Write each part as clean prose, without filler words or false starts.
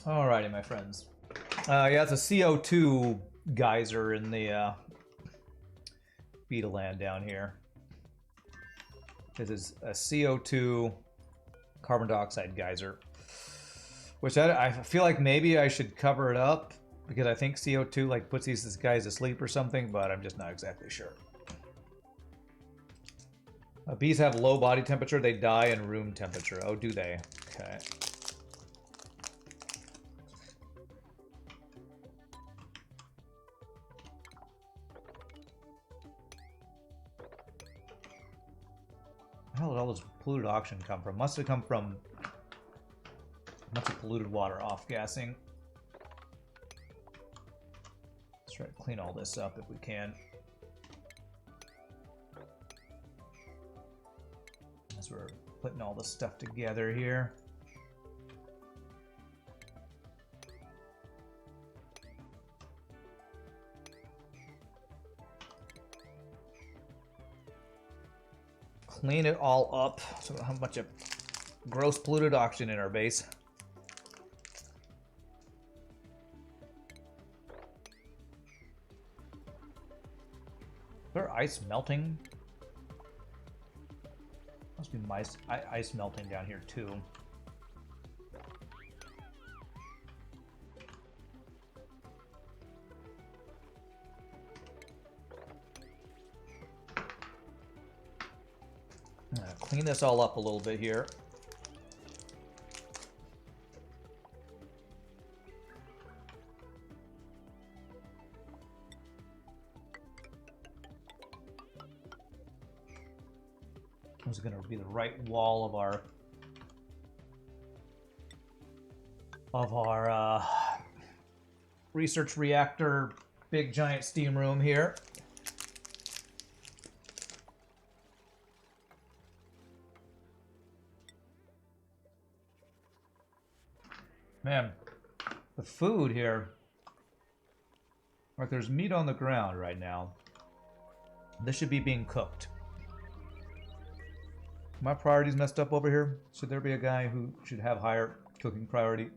Alrighty, my friends. Yeah, it's a CO2 geyser in the beta land down here. This is a CO2 carbon dioxide geyser, which I feel like maybe I should cover it up because I think CO2 like puts these guys to sleep or something, but I'm just not exactly sure. Bees have low body temperature. They die in room temperature. Oh, do they? Okay. Where did all this polluted oxygen come from? Must have come from lots of polluted water off-gassing. Let's try to clean all this up if we can. As we're putting all this stuff together here. Clean it all up so we don't have a bunch of gross polluted oxygen in our base. Is there ice melting? Must be ice melting down here too. Clean this all up a little bit here. This is going to be the right wall of our research reactor, big giant steam room here. Man, the food here, like there's meat on the ground right now. This should be being cooked. My priorities messed up over here. Should there be a guy who should have higher cooking priority?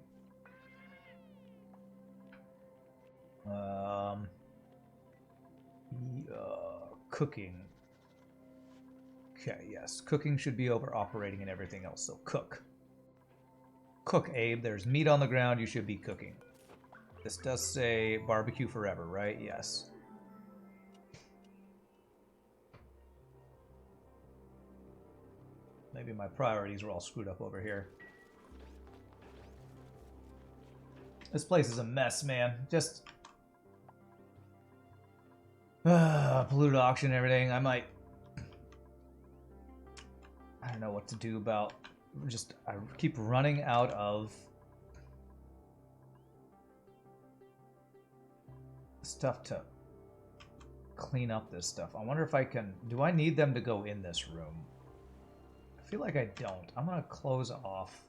Cooking. Okay, yes. Cooking should be over operating and everything else, so cook. Cook, Abe. There's meat on the ground. You should be cooking. This does say barbecue forever, right? Yes. Maybe my priorities are all screwed up over here. This place is a mess, man. Just polluted oxygen and everything. I don't know what to do about. I keep running out of stuff to clean up this stuff. I wonder if I can. Do I need them to go in this room? I feel like I don't. I'm gonna close off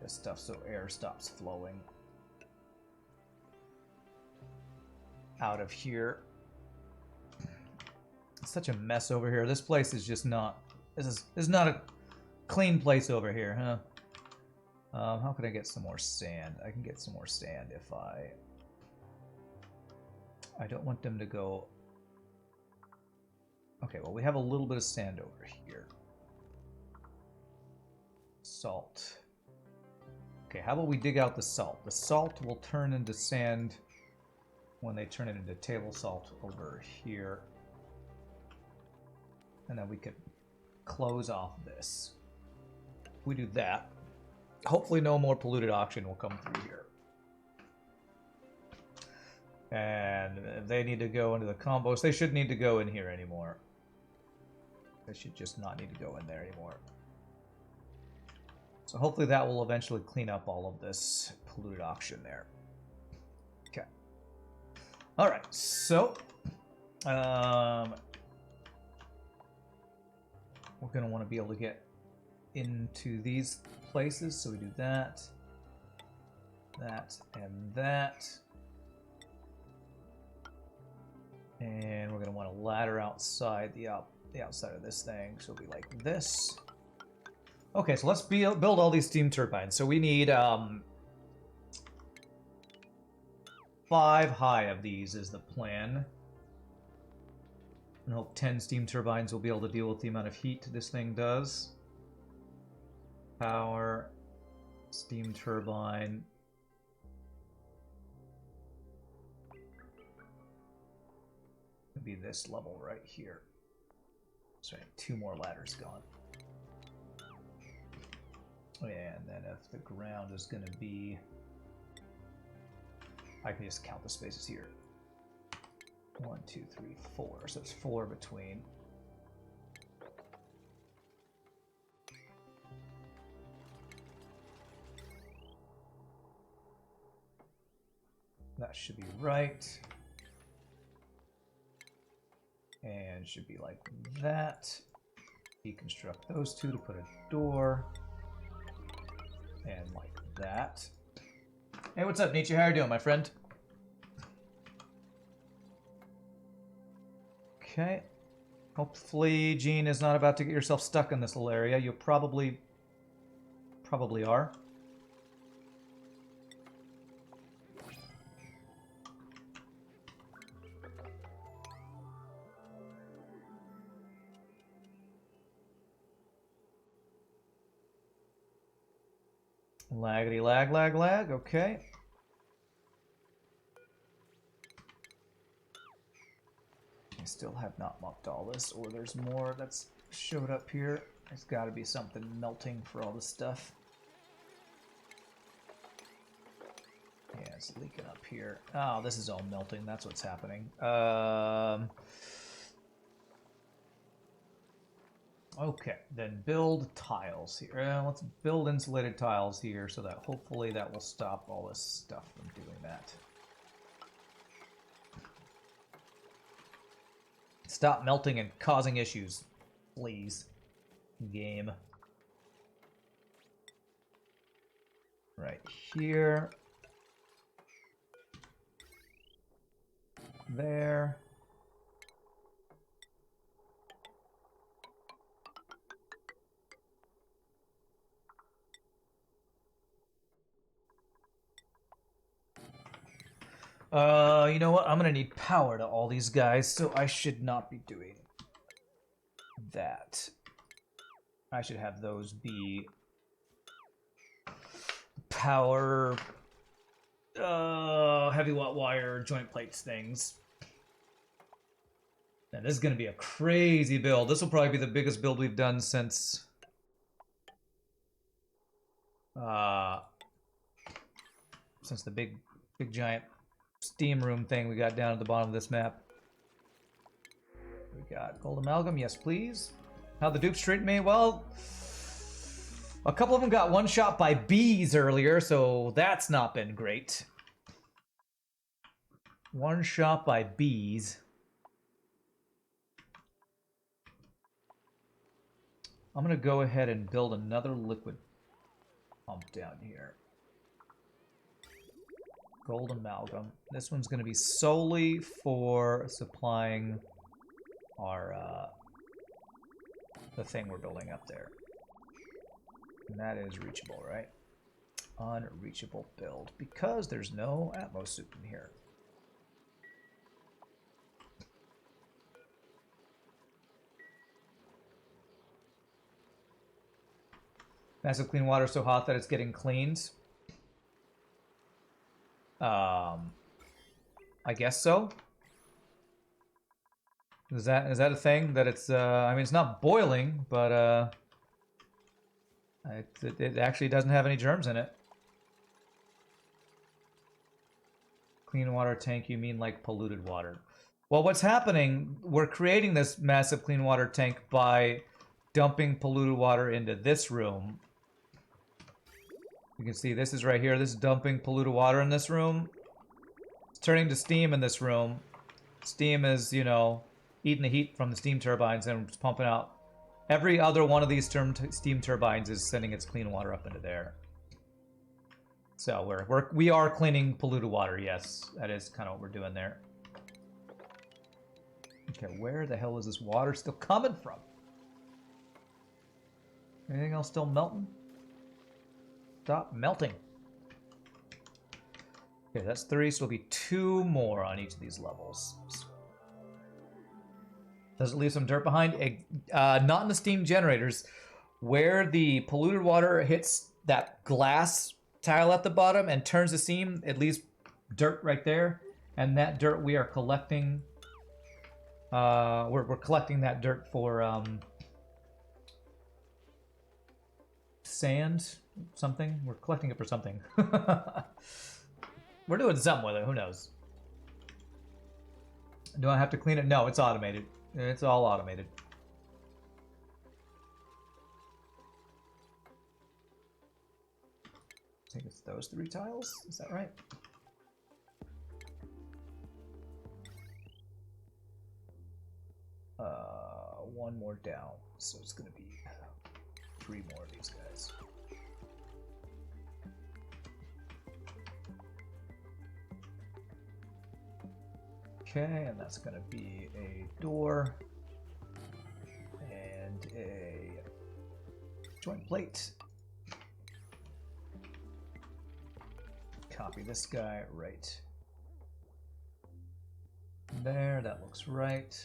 this stuff so air stops flowing out of here. It's such a mess over here. This place is just not. This is not a clean place over here, huh? How can I get some more sand? I can get some more sand if I don't want them to go. Okay, well, we have a little bit of sand over here. Salt. Okay, how about we dig out the salt? The salt will turn into sand when they turn it into table salt over here. And then we could close off this. If we do that, hopefully no more polluted oxygen will come through here. And if they need to go into the compost, they shouldn't need to go in here anymore. They should just not need to go in there anymore. So hopefully that will eventually clean up all of this polluted oxygen there. Okay. Alright, so we're going to want to be able to get into these places, so we do that, that, and that. And we're going to want to ladder outside the outside of this thing, so it'll be like this. Okay, so let's build all these steam turbines. So we need 5 high of these is the plan. And hope 10 steam turbines will be able to deal with the amount of heat this thing does. Power, steam turbine. It'll be this level right here. Sorry, 2 more ladders gone. And then if the ground is going to be... I can just count the spaces here. 1, 2, 3, 4. So it's 4 between. That should be right. And should be like that. Deconstruct those 2 to put a door. And like that. Hey, what's up, Nietzsche? How are you doing, my friend? Okay. Hopefully, Gene is not about to get yourself stuck in this little area. You probably are. Laggity lag, lag, lag. Okay. I still have not mucked all this, or there's more that's showed up here. There's got to be something melting for all this stuff. Yeah, it's leaking up here. Oh, this is all melting. That's what's happening. Okay, then build tiles here. Let's build insulated tiles here so that hopefully that will stop all this stuff from doing that. Stop melting and causing issues, please. Game. Right here. There. You know what? I'm gonna need power to all these guys, so I should not be doing that. I should have those be power, heavy watt wire, joint plates things. And this is gonna be a crazy build. This will probably be the biggest build we've done since the big giant steam room thing we got down at the bottom of this map. We got gold amalgam, yes please. How'd the dupes treat me? Well, a couple of them got one shot by bees earlier, so that's not been great. One shot by bees. I'm gonna go ahead and build another liquid pump down here. Gold amalgam. This one's going to be solely for supplying our the thing we're building up there. And that is reachable, right? Unreachable build because there's no Atmos soup in here. Massive clean water so hot that it's getting cleaned. I guess so. Is that a thing that it's? I mean, it's not boiling, but it actually doesn't have any germs in it. Clean water tank? You mean like polluted water? Well, what's happening? We're creating this massive clean water tank by dumping polluted water into this room. You can see this is right here. This is dumping polluted water in this room. It's turning to steam in this room. Steam is, you know, eating the heat from the steam turbines and it's pumping out. Every other one of these steam turbines is sending its clean water up into there. So we are cleaning polluted water. Yes, that is kind of what we're doing there. Okay, where the hell is this water still coming from? Anything else still melting? Stop melting. Okay, that's 3, so it'll be 2 more on each of these levels. Does it leave some dirt behind? Not in the steam generators. Where the polluted water hits that glass tile at the bottom and turns the steam, it leaves dirt right there. And that dirt we are collecting. We're collecting that dirt for sand, something. We're collecting it for something. We're doing something with it. Who knows? Do I have to clean it? No, it's automated. It's all automated. I think it's those 3 tiles. Is that right? One more down, so it's going to be 3 more of these guys. Okay, and that's going to be a door and a joint plate. Copy this guy right there. That looks right.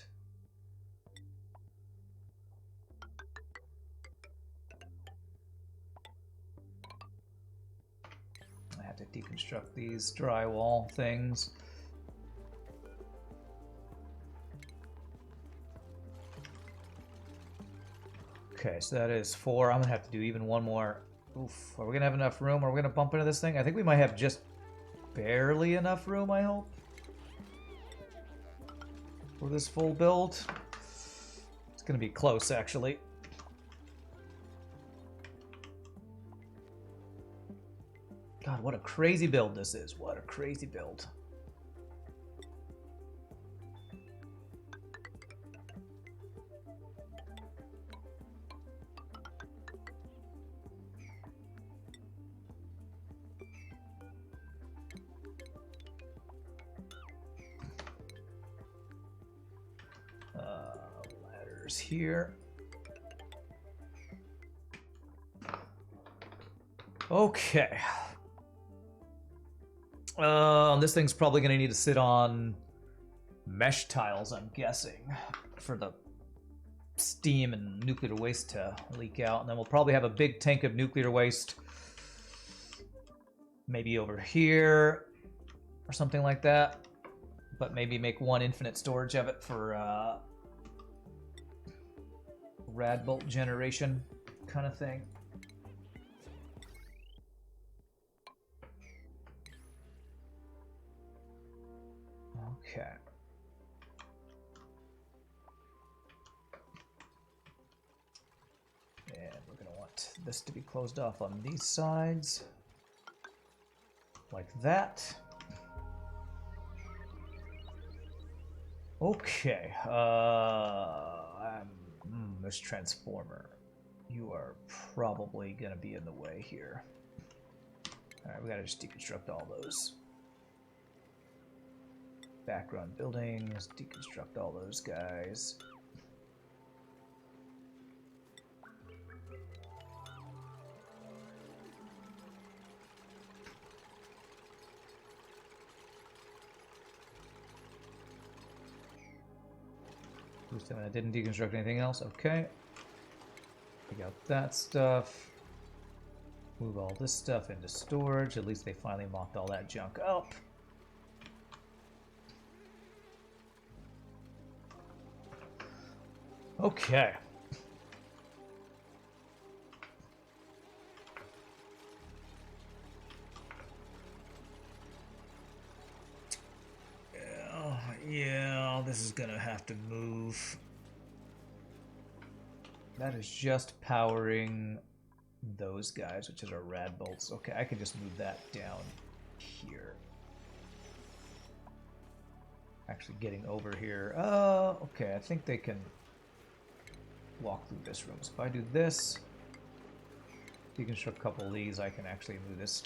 I have to deconstruct these drywall things. Okay, so that is 4. I'm gonna have to do even one more. Oof, are we gonna have enough room? Are we gonna bump into this thing? I think we might have just barely enough room, I hope, for this full build. It's gonna be close, actually. God, what a crazy build this is. What a crazy build. Ladders here. Okay. This thing's probably going to need to sit on mesh tiles, I'm guessing, for the steam and nuclear waste to leak out. And then we'll probably have a big tank of nuclear waste maybe over here or something like that. But maybe make one infinite storage of it for rad bolt generation kind of thing. Okay. And we're going to want this to be closed off on these sides. Like that. Okay. This transformer. You are probably going to be in the way here. Alright, we got to just deconstruct all those. Background buildings, deconstruct all those guys. I didn't deconstruct anything else. Okay. Take out that stuff. Move all this stuff into storage. At least they finally mocked all that junk up. Okay. Yeah, this is gonna have to move. That is just powering those guys, which is our rad bolts. Okay, I can just move that down here. Actually getting over here. Okay, I think they can walk through this room. So if I do this, deconstruct a couple of these, I can actually move this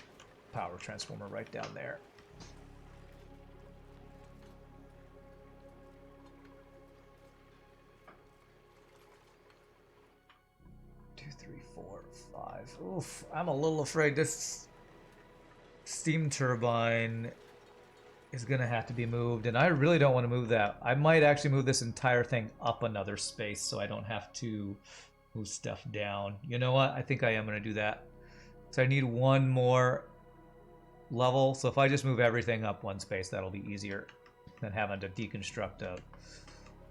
power transformer right down there. 2, 3, 4. Oof, I'm a little afraid this steam turbine is gonna have to be moved, and I really don't want to move that. I might actually move this entire thing up another space so I don't have to move stuff down. You know what? I think I am gonna do that. So I need one more level, so if I just move everything up one space, that'll be easier than having to deconstruct a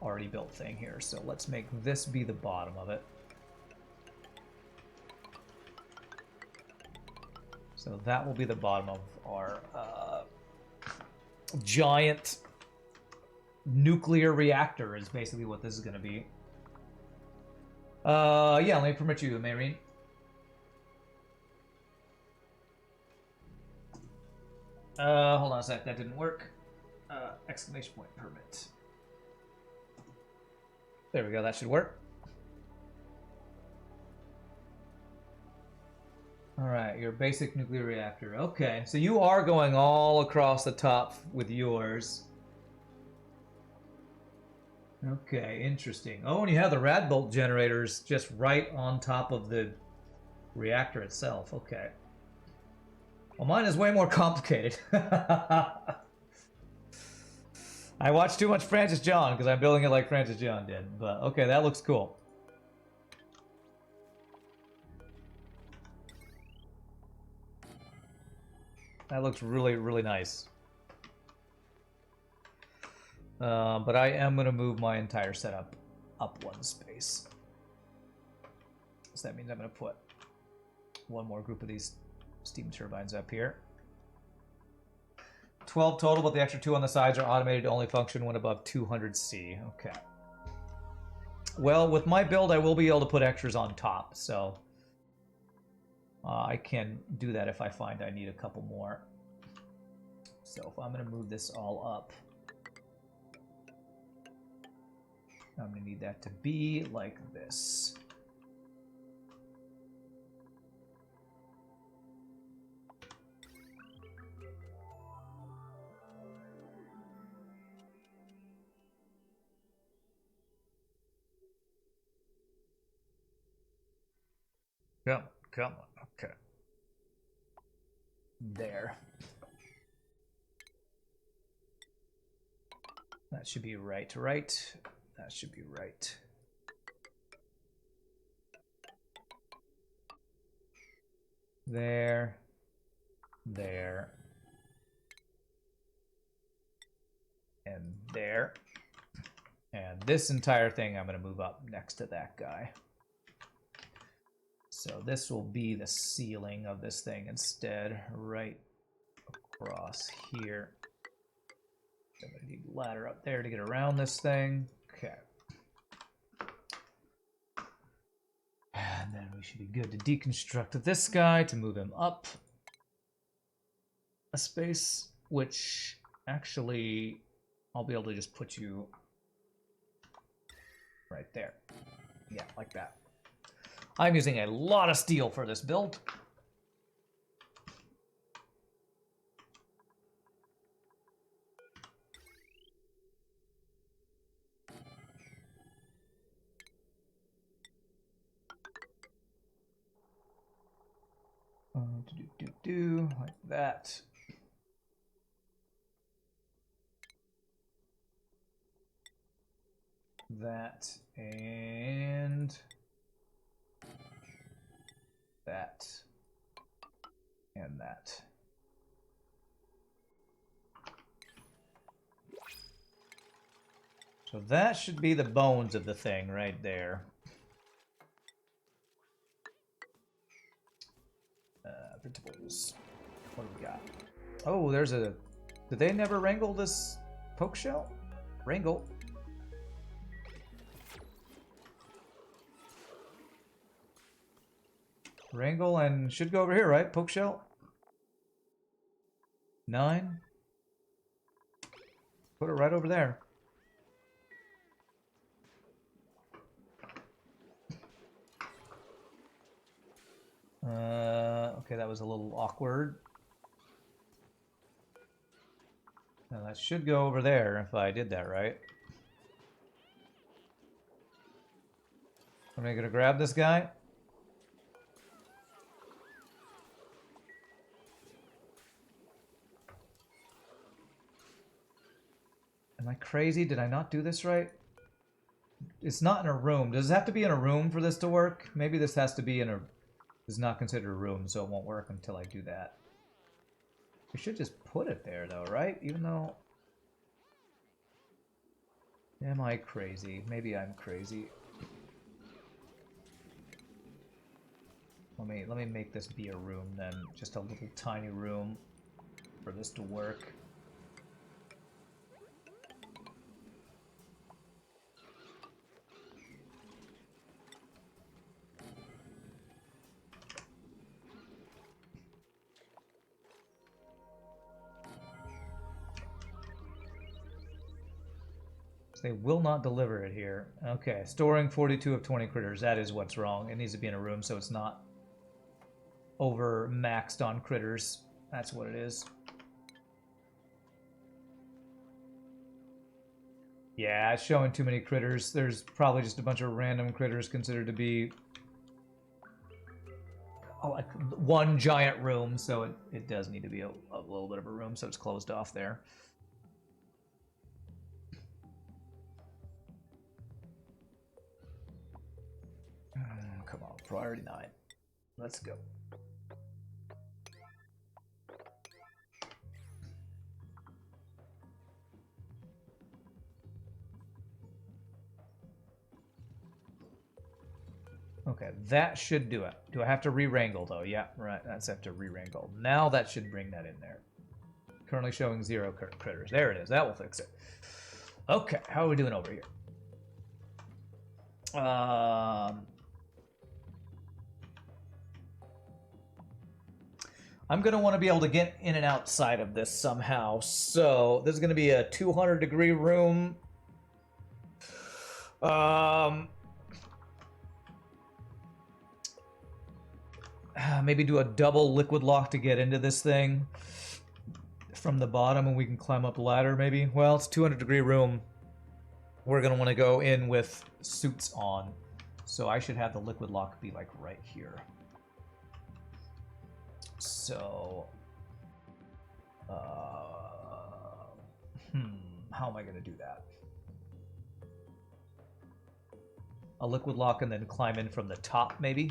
already built thing here. So let's make this be the bottom of it. So that will be the bottom of our giant nuclear reactor is basically what this is going to be. Yeah, let me permit you, Mayreen. Hold on a sec, that didn't work. Exclamation point permit. There we go, that should work. Alright, your basic nuclear reactor. Okay, so you are going all across the top with yours. Okay, interesting. Oh, and you have the rad bolt generators just right on top of the reactor itself. Okay. Well, mine is way more complicated. I watched too much Francis John because I'm building it like Francis John did. But okay, that looks cool. That looks really, really nice. But I am going to move my entire setup up one space. So that means I'm going to put one more group of these steam turbines up here. 12 total, but the extra 2 on the sides are automated to only function when above 200C. Okay. Well, with my build, I will be able to put extras on top, so I can do that if I find I need a couple more. So if I'm going to move this all up, I'm going to need that to be like this. Come on, okay. There. That should be right. That should be right. There. And there. And this entire thing I'm going to move up next to that guy. So this will be the ceiling of this thing instead, right across here. I'm going to need a ladder up there to get around this thing. Okay. And then we should be good to deconstruct this guy to move him up a space, which actually I'll be able to just put you right there. Yeah, like that. I'm using a lot of steel for this build. Like that. That and that and that. So that should be the bones of the thing right there. Printables. What do we got? Oh, there's a... Did they never wrangle this poke shell? Wrangle. Wrangle and should go over here, right? Poke shell. 9. Put it right over there. Okay, that was a little awkward. Now that should go over there if I did that right. Am I gonna grab this guy? Am I crazy? Did I not do this right? It's not in a room. Does it have to be in a room for this to work? Maybe this has to be in a... It's not considered a room, so it won't work until I do that. We should just put it there, though, right? Even though... Am I crazy? Maybe I'm crazy. Let me make this be a room, then. Just a little tiny room for this to work. They will not deliver it here. Okay, storing 42 of 20 critters. That is what's wrong. It needs to be in a room so it's not over maxed on critters. That's what it is. Yeah, it's showing too many critters. There's probably just a bunch of random critters considered to be like one giant room, so it does need to be a little bit of a room, so it's closed off there. Come on, priority 9. Let's go. Okay, that should do it. Do I have to re-wrangle, though? Yeah, right, that's have to re-wrangle. Now that should bring that in there. Currently showing 0 critters. There it is. That will fix it. Okay, how are we doing over here? I'm going to want to be able to get in and outside of this somehow. So this is going to be a 200-degree room. Maybe do a double liquid lock to get into this thing from the bottom, and we can climb up the ladder, maybe. Well, it's a 200-degree room. We're going to want to go in with suits on. So I should have the liquid lock be, like, right here. So, how am I going to do that? A liquid lock and then climb in from the top, maybe?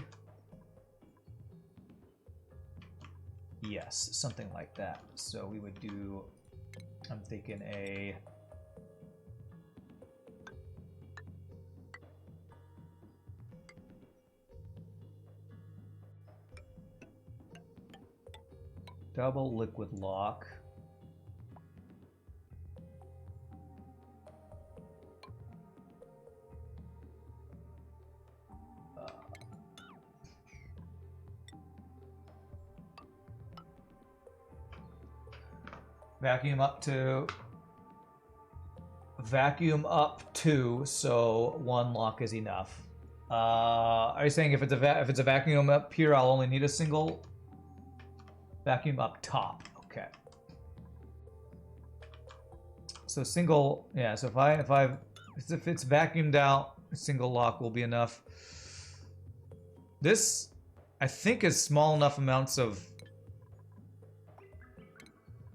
Yes, something like that. So we would do, I'm thinking a... double liquid lock. Vacuum up to, so 1 lock is enough. Are you saying if it's a vacuum up here, I'll only need a single vacuum up top? Okay. So single, yeah. So if it's vacuumed out, a single lock will be enough. This, I think, is small enough amounts of.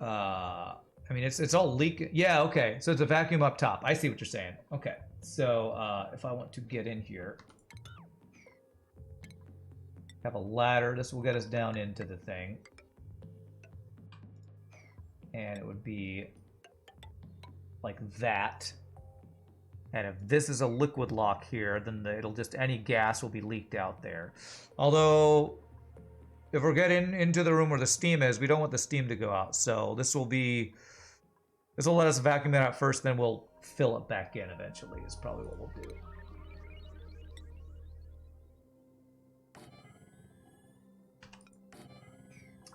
I mean, it's all leak. Yeah, okay. So it's a vacuum up top. I see what you're saying. Okay. So if I want to get in here, have a ladder. This will get us down into the thing, and it would be like that. And if this is a liquid lock here, then it'll just, any gas will be leaked out there. Although, if we're getting into the room where the steam is, we don't want the steam to go out. So this will let us vacuum it out first, then we'll fill it back in eventually, is probably what we'll do.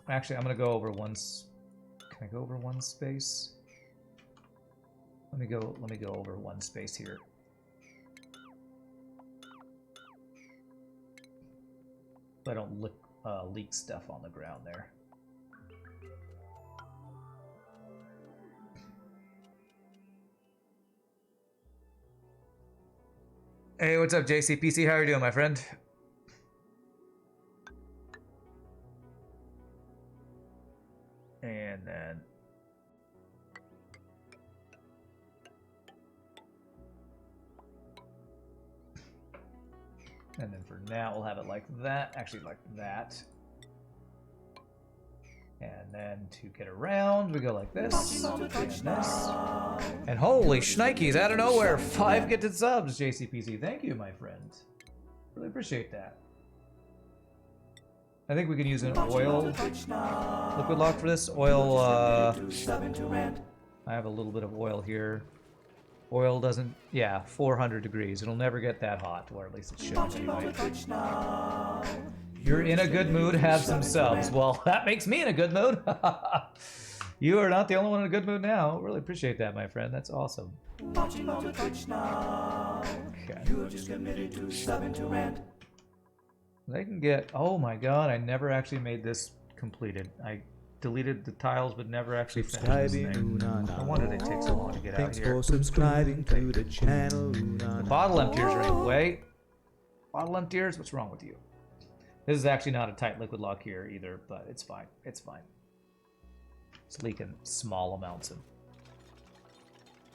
Actually, I'm gonna go over once. Can I go over one space? Let me go over one space here. So I don't leak stuff on the ground there. Hey, what's up, JCPC? How are you doing, my friend? And then And then for now, we'll have it like that. Actually, like that. And then to get around, we go like this. And this. And holy shnikes, out of nowhere, 5 gifted subs, JCPC. Thank you, my friend. Really appreciate that. I think we can use an oil liquid lock for this. Oil, I have a little bit of oil here. Oil doesn't, yeah, 400 degrees. It'll never get that hot, or at least it shouldn't anyway. You're in a good mood, have some subs. Well, that makes me in a good mood. You are not the only one in a good mood now. Really appreciate that, my friend. That's awesome. Okay. They can get, oh my god, I never actually made this completed. I deleted the tiles but never actually finished this thing. No wonder they take so long to get out here. Thanks for subscribing to the channel. The bottle emptiers are in the way. Bottle emptiers, what's wrong with you? This is actually not a tight liquid lock here either, but it's fine. It's fine. It's leaking small amounts of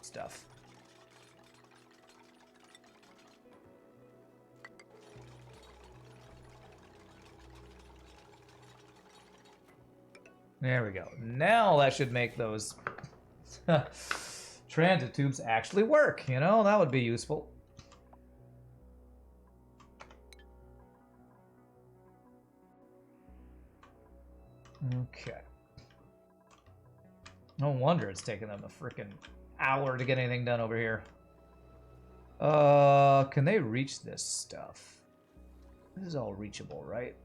stuff. There we go. Now that should make those transit tubes actually work. You know, that would be useful. Okay. No wonder it's taking them a freaking hour to get anything done over here. Can they reach this stuff? This is all reachable, right?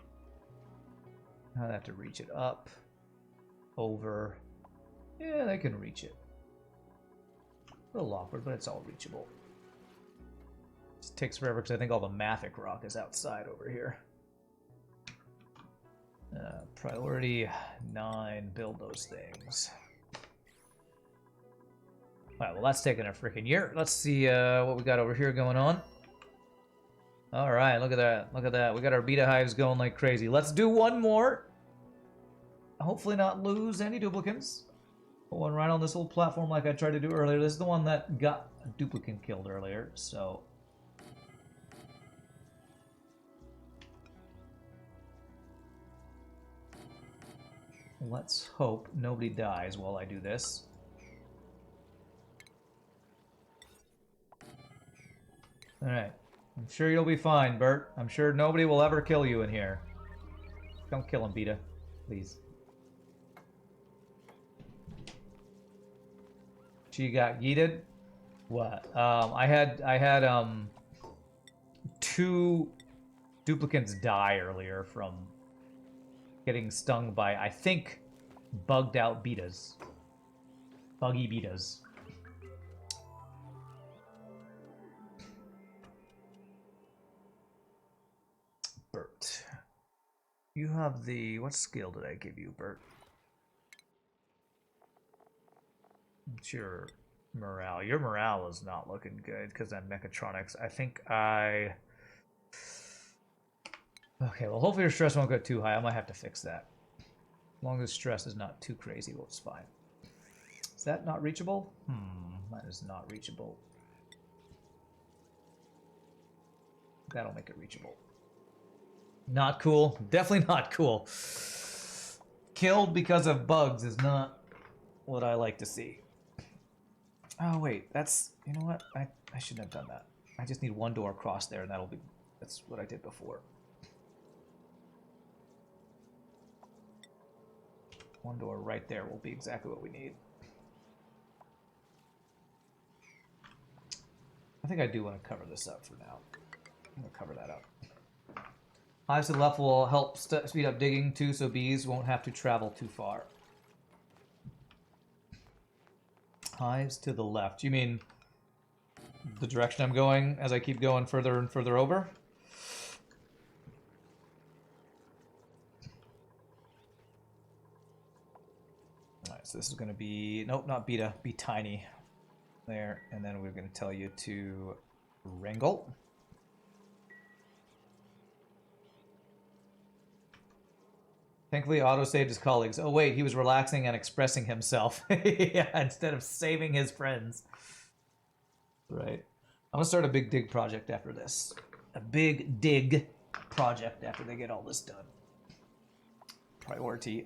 I'd have to reach it up. Over. Yeah, they can reach it. A little awkward, but it's all reachable. It takes forever because I think all the mafic rock is outside over here. Priority 9, build those things. Alright, well that's taking a freaking year. Let's see what we got over here going on. Alright, look at that. Look at that. We got our beta hives going like crazy. Let's do one more. Hopefully not lose any duplicates. Put one right on this little platform like I tried to do earlier. This is the one that got a duplicate killed earlier, so... let's hope nobody dies while I do this. Alright. I'm sure you'll be fine, Bert. I'm sure nobody will ever kill you in here. Don't kill him, Beta. Please. She got yeeted? What? I had 2 duplicates die earlier from getting stung by, I think, bugged out betas. Buggy betas. Bert. You have the... what skill did I give you, Bert? It's your morale. Your morale is not looking good because I'm mechatronics. I think I... okay, well, hopefully your stress won't go too high. I might have to fix that. As long as stress is not too crazy, well, it's fine. Is that not reachable? That is not reachable. That'll make it reachable. Not cool. Definitely not cool. Killed because of bugs is not what I like to see. Oh, wait. That's... you know what? I shouldn't have done that. I just need one door across there, and that'll be... that's what I did before. One door right there will be exactly what we need. I think I do want to cover this up for now. I'm going to cover that up. Hives to the left will help speed up digging too, so bees won't have to travel too far. Hives to the left. You mean the direction I'm going as I keep going further and further over? Alright, so this is going to be... nope, not beta. Be tiny. There. And then we're going to tell you to wrangle. Thankfully, auto-saved his colleagues. Oh, wait, he was relaxing and expressing himself. Yeah, instead of saving his friends. Right. I'm going to start a big dig project after this. a big dig project after they get all this done. Priority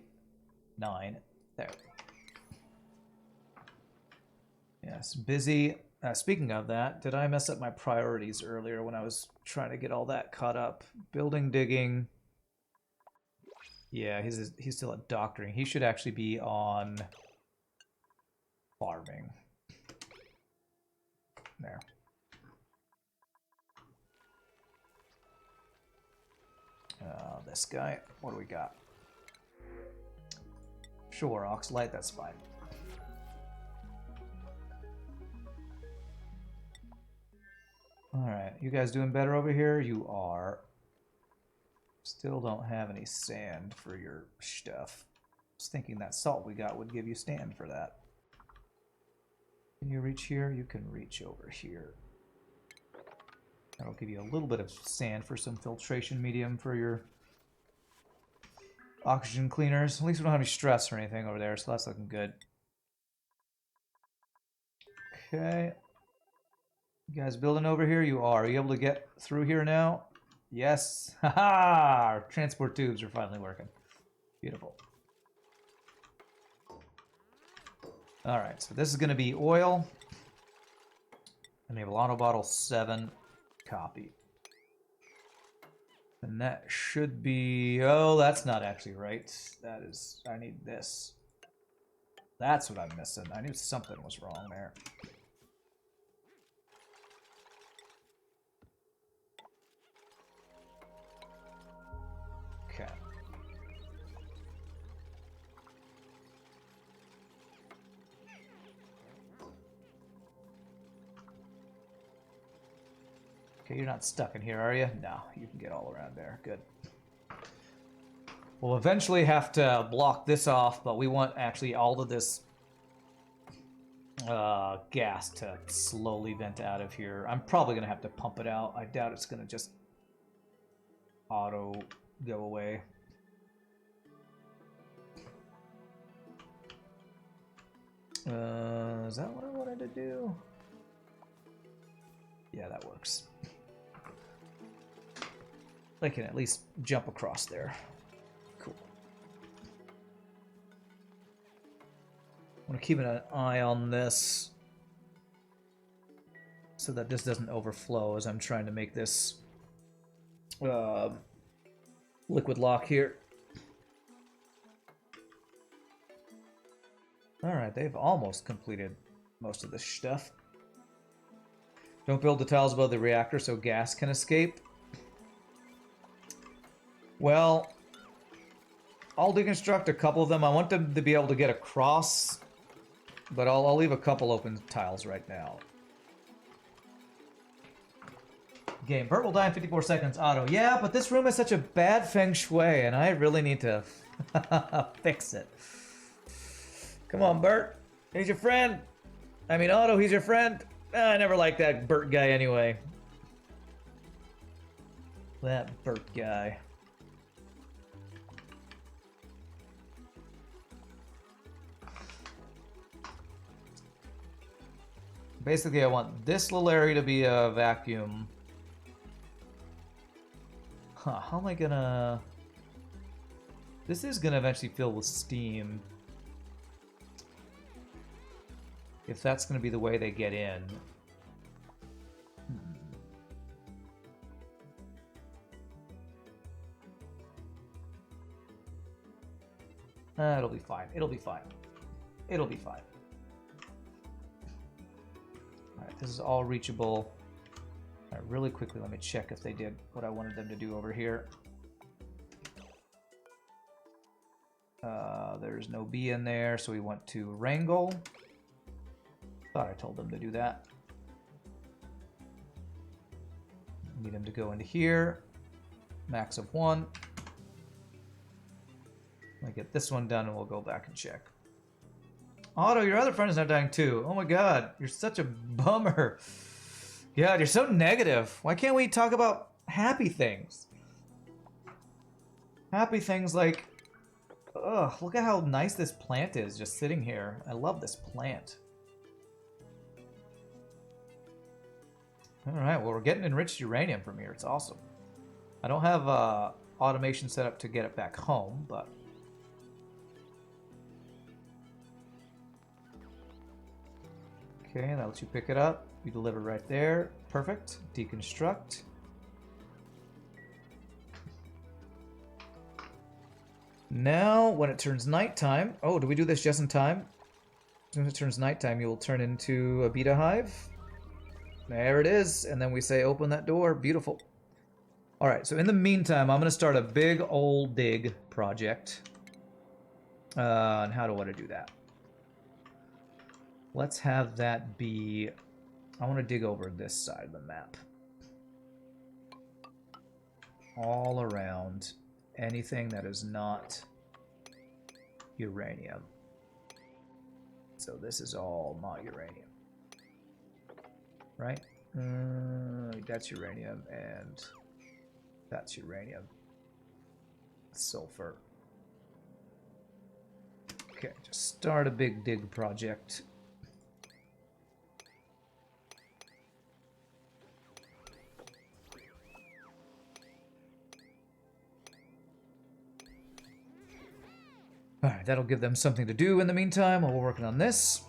9. There. Yes, busy. Speaking of that, did I mess up my priorities earlier when I was trying to get all that caught up? Building, digging. Yeah, he's still at doctoring. He should actually be on farming. There. This guy. What do we got? Sure, Oxlight, that's fine. Alright, you guys doing better over here? You are. Still don't have any sand for your stuff. I was thinking that salt we got would give you sand for that. Can you reach here? You can reach over here. That'll give you a little bit of sand for some filtration medium for your oxygen cleaners. At least we don't have any stress or anything over there, so that's looking good. Okay. You guys building over here? You are. Are you able to get through here now? Yes. Haha! Our transport tubes are finally working. Beautiful. Alright, so this is going to be oil. Enable auto bottle 7. Copy. And that should be... Oh, that's not actually right. That is... I need this. That's what I'm missing. I knew something was wrong there. Okay. Okay, you're not stuck in here, are you? No, you can get all around there. Good. We'll eventually have to block this off, but we want actually all of this gas to slowly vent out of here. I'm probably going to have to pump it out. I doubt it's going to just auto go away. Is that what I wanted to do? Yeah, that works. I can at least jump across there. Cool. I want to keep an eye on this so that this doesn't overflow as I'm trying to make this liquid lock here. Alright, they've almost completed most of this stuff. Don't build the tiles above the reactor so gas can escape. Well, I'll deconstruct a couple of them. I want them to be able to get across, but I'll leave a couple open tiles right now. Game. Bert will die in 54 seconds auto. Yeah, but this room is such a bad feng shui, and I really need to fix it. Come on, Bert. He's your friend. I mean, Otto, he's your friend. I never liked that Bert guy anyway. That Bert guy. Basically, I want this little area to be a vacuum. Huh, how am I gonna... This is gonna eventually fill with steam. If that's gonna be the way they get in. It'll be fine. It'll be fine. It'll be fine. Alright, this is all reachable. Alright, really quickly, let me check if they did what I wanted them to do over here. There's no B in there, so we want to wrangle. Thought I told them to do that. Need them to go into here. Max of 1. Let me get this one done and we'll go back and check. Otto, your other friend is now dying too. Oh my god, you're such a bummer. God, you're so negative. Why can't we talk about happy things? Happy things like... Ugh, look at how nice this plant is just sitting here. I love this plant. Alright, well, we're getting enriched uranium from here. It's awesome. I don't have automation set up to get it back home, but... Okay, that lets you pick it up. You deliver right there. Perfect. Deconstruct. Now, when it turns nighttime... Oh, do we do this just in time? When it turns nighttime, you will turn into a beta hive. There it is. And then we say, open that door. Beautiful. Alright, so in the meantime, I'm going to start a big old dig project. And how do I want to do that? Let's have that be... I want to dig over this side of the map. All around anything that is not uranium. So this is all not uranium. Right? That's uranium, and that's uranium. Sulfur. Okay, just start a big dig project. Alright, that'll give them something to do in the meantime while we're working on this.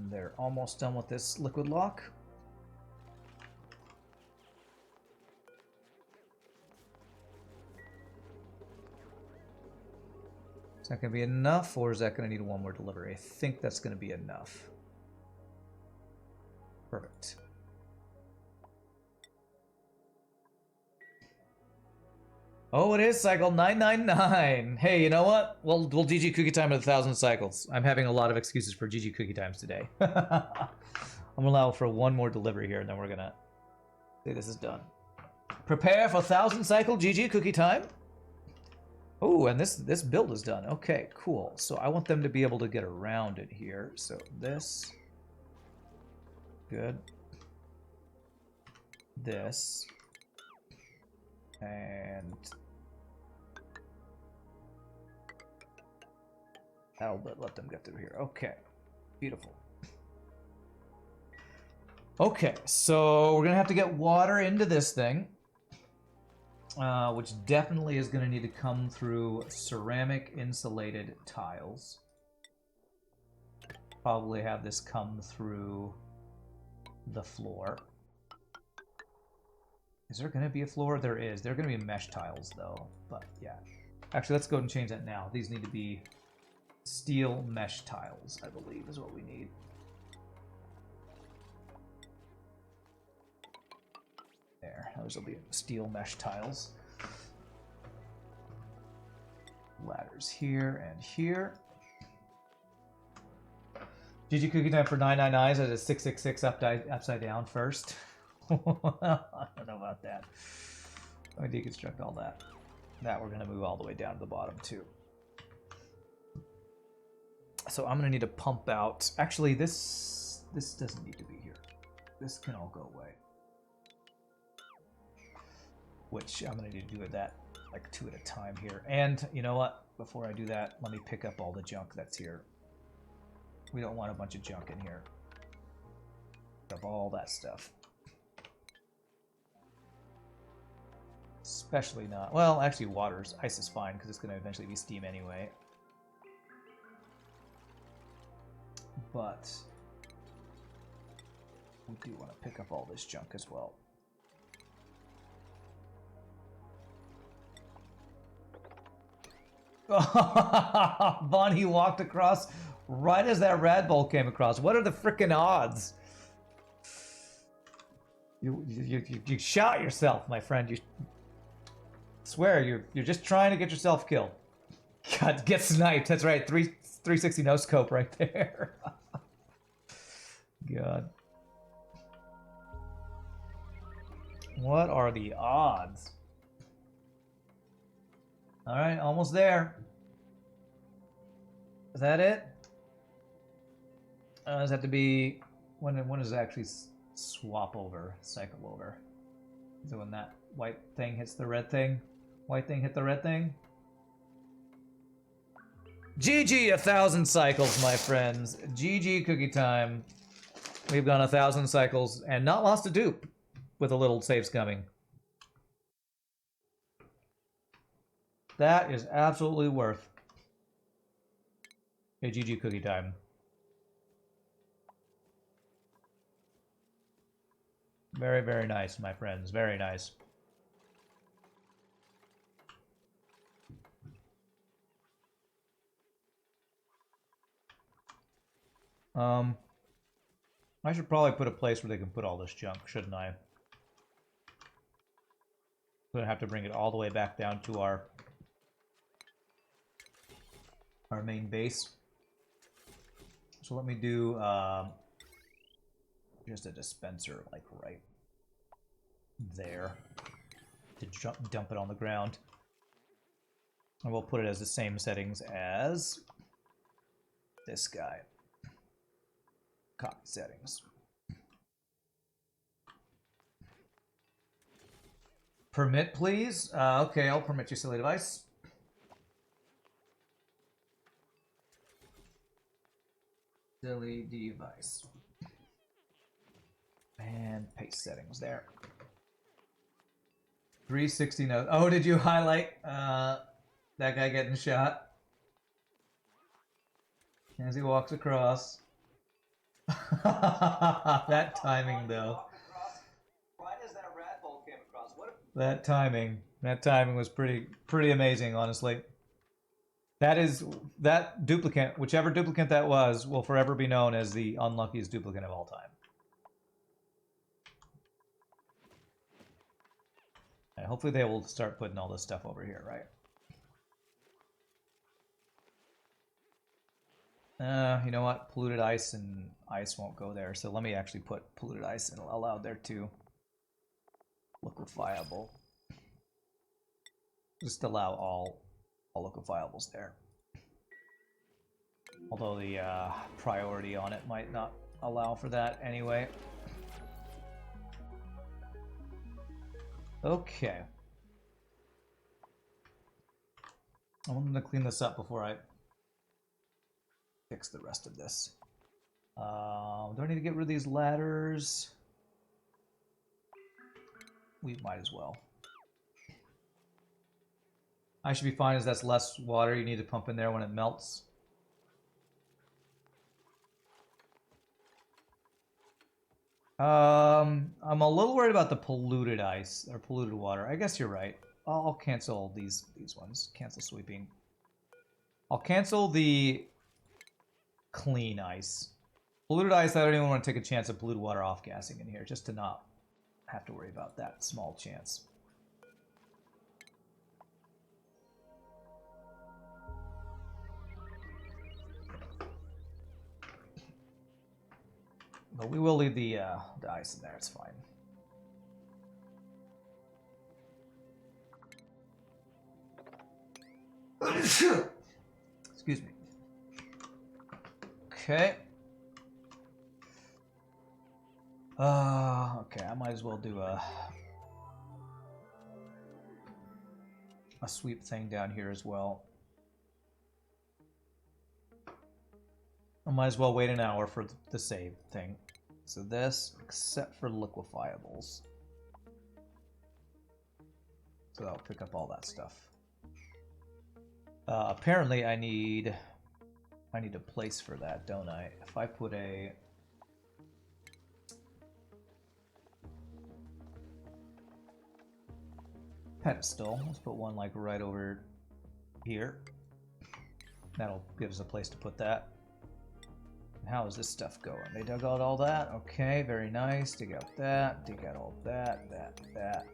They're almost done with this liquid lock. Is that going to be enough, or is that going to need one more delivery? I think that's going to be enough. Perfect. Oh, it is cycle 999. Hey, you know what? We'll GG cookie time at 1,000 cycles. I'm having a lot of excuses for GG cookie times today. I'm gonna allow for one more delivery here, and then we're gonna say this is done. Prepare for 1,000 cycle GG cookie time. Oh, and this build is done. Okay, cool. So I want them to be able to get around it here. So this, good. This. And that'll let them get through here. Okay, beautiful. Okay, so we're gonna have to get water into this thing, which definitely is gonna need to come through ceramic insulated tiles. Probably have this come through the floor. Is there going to be a floor? There is. There are going to be mesh tiles, though. But, yeah. Actually, let's go ahead and change that now. These need to be steel mesh tiles, I believe, is what we need. There. Those will be steel mesh tiles. Ladders here and here. GG cookie time for 999s as a 666 upside down first. I don't know about that. Let me deconstruct all that. That we're going to move all the way down to the bottom too. So I'm going to need to pump out. Actually, this doesn't need to be here. This can all go away. Which I'm going to need to do that like 2 at a time here. And you know what? Before I do that, let me pick up all the junk that's here. We don't want a bunch of junk in here. Pick up all that stuff. Especially not... Well, actually ice is fine because it's going to eventually be steam anyway. But we do want to pick up all this junk as well. Bonnie walked across right as that rad bull came across. What are the frickin' odds? You shot yourself, my friend. You swear you're just trying to get yourself killed. God, get sniped. That's right. 360 no scope right there. God. What are the odds? All right, almost there. Is that it? Does that have to be when does it actually swap over, cycle over? Is it when that white thing hits the red thing? White thing hit the red thing? GG 1,000 cycles, my friends. GG cookie time. We've gone 1,000 cycles and not lost a dupe with a little save scumming. That is absolutely worth a GG cookie time. Very, very nice, my friends. Very nice. I should probably put a place where they can put all this junk, shouldn't I? I'm gonna have to bring it all the way back down to our main base. So let me do just a dispenser, like right there, to dump it on the ground. And we'll put it as the same settings as this guy. Copy settings. Permit, please. Okay, I'll permit you, silly device. Silly device. And paste settings there. 360 notes. Oh, did you highlight that guy getting shot? As he walks across. That timing, though. Right as that rat ball came across. That timing was pretty amazing, honestly. That duplicate, whichever duplicate that was, will forever be known as the unluckiest duplicate of all time. And hopefully they will start putting all this stuff over here, right? You know what? Polluted ice and ice won't go there, so let me actually put polluted ice and allowed there too. Liquefiable. Just allow all liquefiables there. Although the priority on it might not allow for that anyway. Okay. I'm going to clean this up before I fix the rest of this. Do I need to get rid of these ladders? We might as well. I should be fine as that's less water you need to pump in there when it melts. I'm a little worried about the polluted ice or polluted water. I guess you're right. I'll cancel these ones. Cancel sweeping. I'll cancel the clean ice. Polluted ice, I don't even want to take a chance of polluted water off-gassing in here, just to not have to worry about that small chance. But we will leave the ice in there, it's fine. Excuse me. Okay. Okay, I might as well do a sweep thing down here as well. I might as well wait an hour for the save thing. So this, except for liquefiables. So that'll pick up all that stuff. Apparently I need a place for that, don't I? If I put a pedestal, let's put one like right over here. That'll give us a place to put that. How is this stuff going? They dug out all that? Okay, very nice. Dig out that. Dig out all that. That.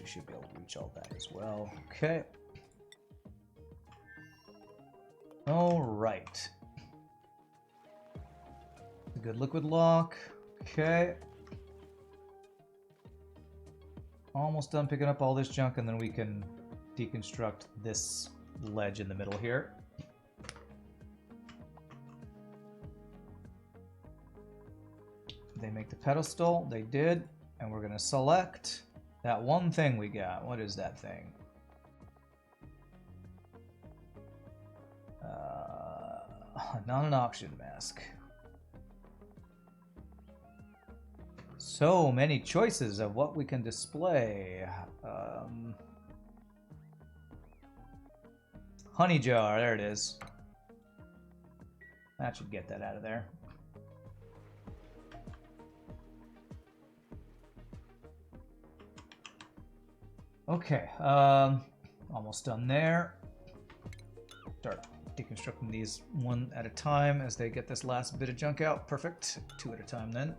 Should be able to reach all that as well. Okay. All right. A good liquid lock. Okay. Almost done picking up all this junk, and then we can deconstruct this ledge in the middle here. They make the pedestal. They did. And we're going to select that one thing we got. What is that thing? Not an auction mask. So many choices of what we can display. Honey jar, there it is. That should get that out of there. Okay, almost done there. Start deconstructing these one at a time as they get this last bit of junk out. Perfect. Two at a time then.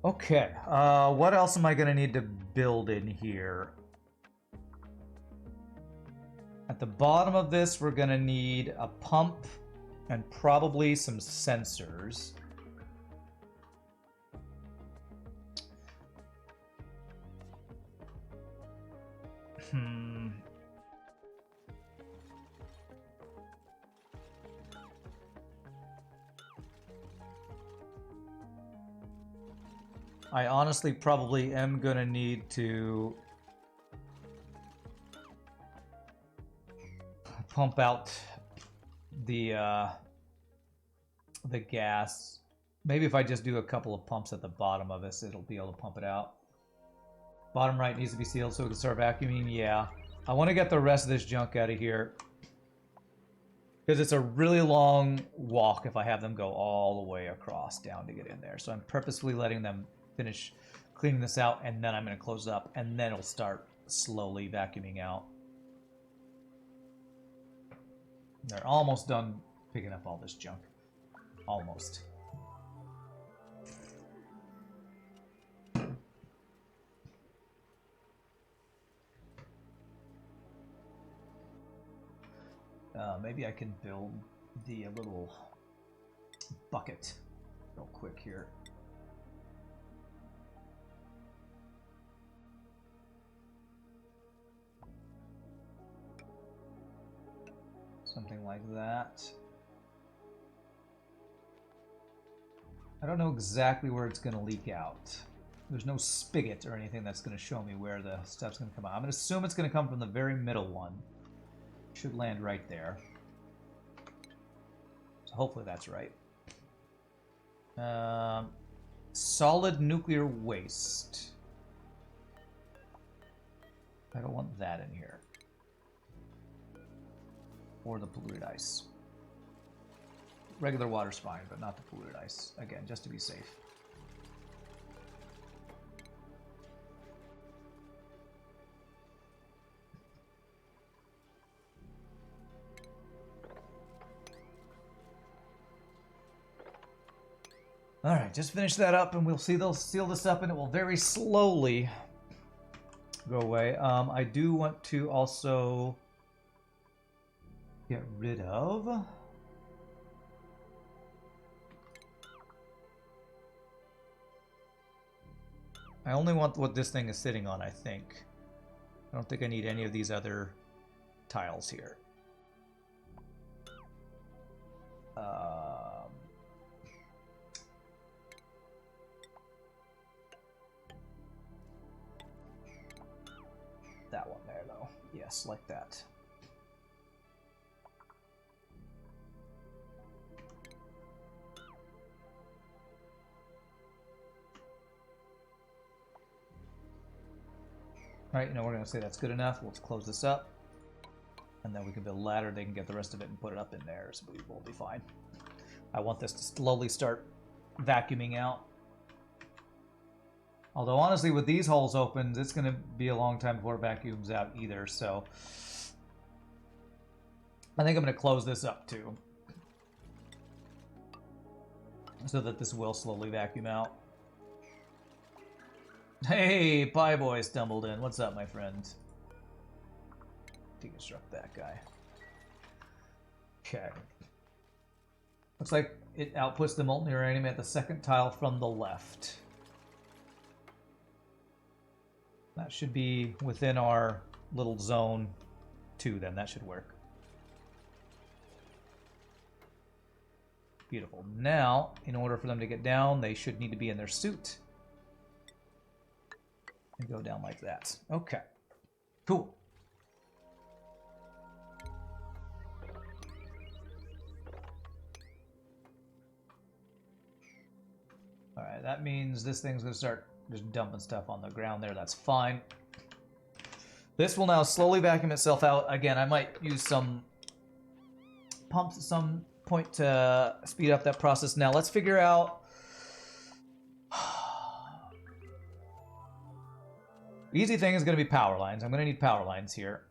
Okay, what else am I going to need to build in here? At the bottom of this, we're going to need a pump and probably some sensors. I honestly probably am gonna need to pump out the gas. Maybe if I just do a couple of pumps at the bottom of this, it'll be able to pump it out. Bottom right needs to be sealed so we can start vacuuming. Yeah. I want to get the rest of this junk out of here, because it's a really long walk if I have them go all the way across down to get in there. So I'm purposefully letting them finish cleaning this out, and then I'm going to close it up, and then it'll start slowly vacuuming out. They're almost done picking up all this junk. Almost. Maybe I can build the little bucket real quick here. Something like that. I don't know exactly where it's going to leak out. There's no spigot or anything that's going to show me where the stuff's going to come out. I'm going to assume it's going to come from the very middle one. Should land right there. So hopefully that's right. Solid nuclear waste. I don't want that in here. Or the polluted ice. Regular water's fine, but not the polluted ice. Again, just to be safe. Alright, just finish that up and we'll see they'll seal this up and it will very slowly go away. I do want to also get rid of I only want what this thing is sitting on, I think. I don't think I need any of these other tiles here. That one there, though. Yes, like that. Alright, we're going to say that's good enough. Let's close this up. And then we can build a ladder. They can get the rest of it and put it up in there, so we will be fine. I want this to slowly start vacuuming out. Although, honestly, with these holes opened, it's going to be a long time before it vacuums out either, so I think I'm going to close this up, too. So that this will slowly vacuum out. Hey, Pie Boy stumbled in. What's up, my friend? Deconstruct that guy. Okay. Looks like it outputs the molten uranium at the second tile from the left. That should be within our little zone 2, then. That should work. Beautiful. Now, in order for them to get down, they should need to be in their suit. And go down like that. Okay. Cool. Alright, that means this thing's going to start just dumping stuff on the ground there. That's fine. This will now slowly vacuum itself out. Again, I might use some pumps at some point to speed up that process. Now, let's figure out... The easy thing is going to be power lines. I'm going to need power lines here.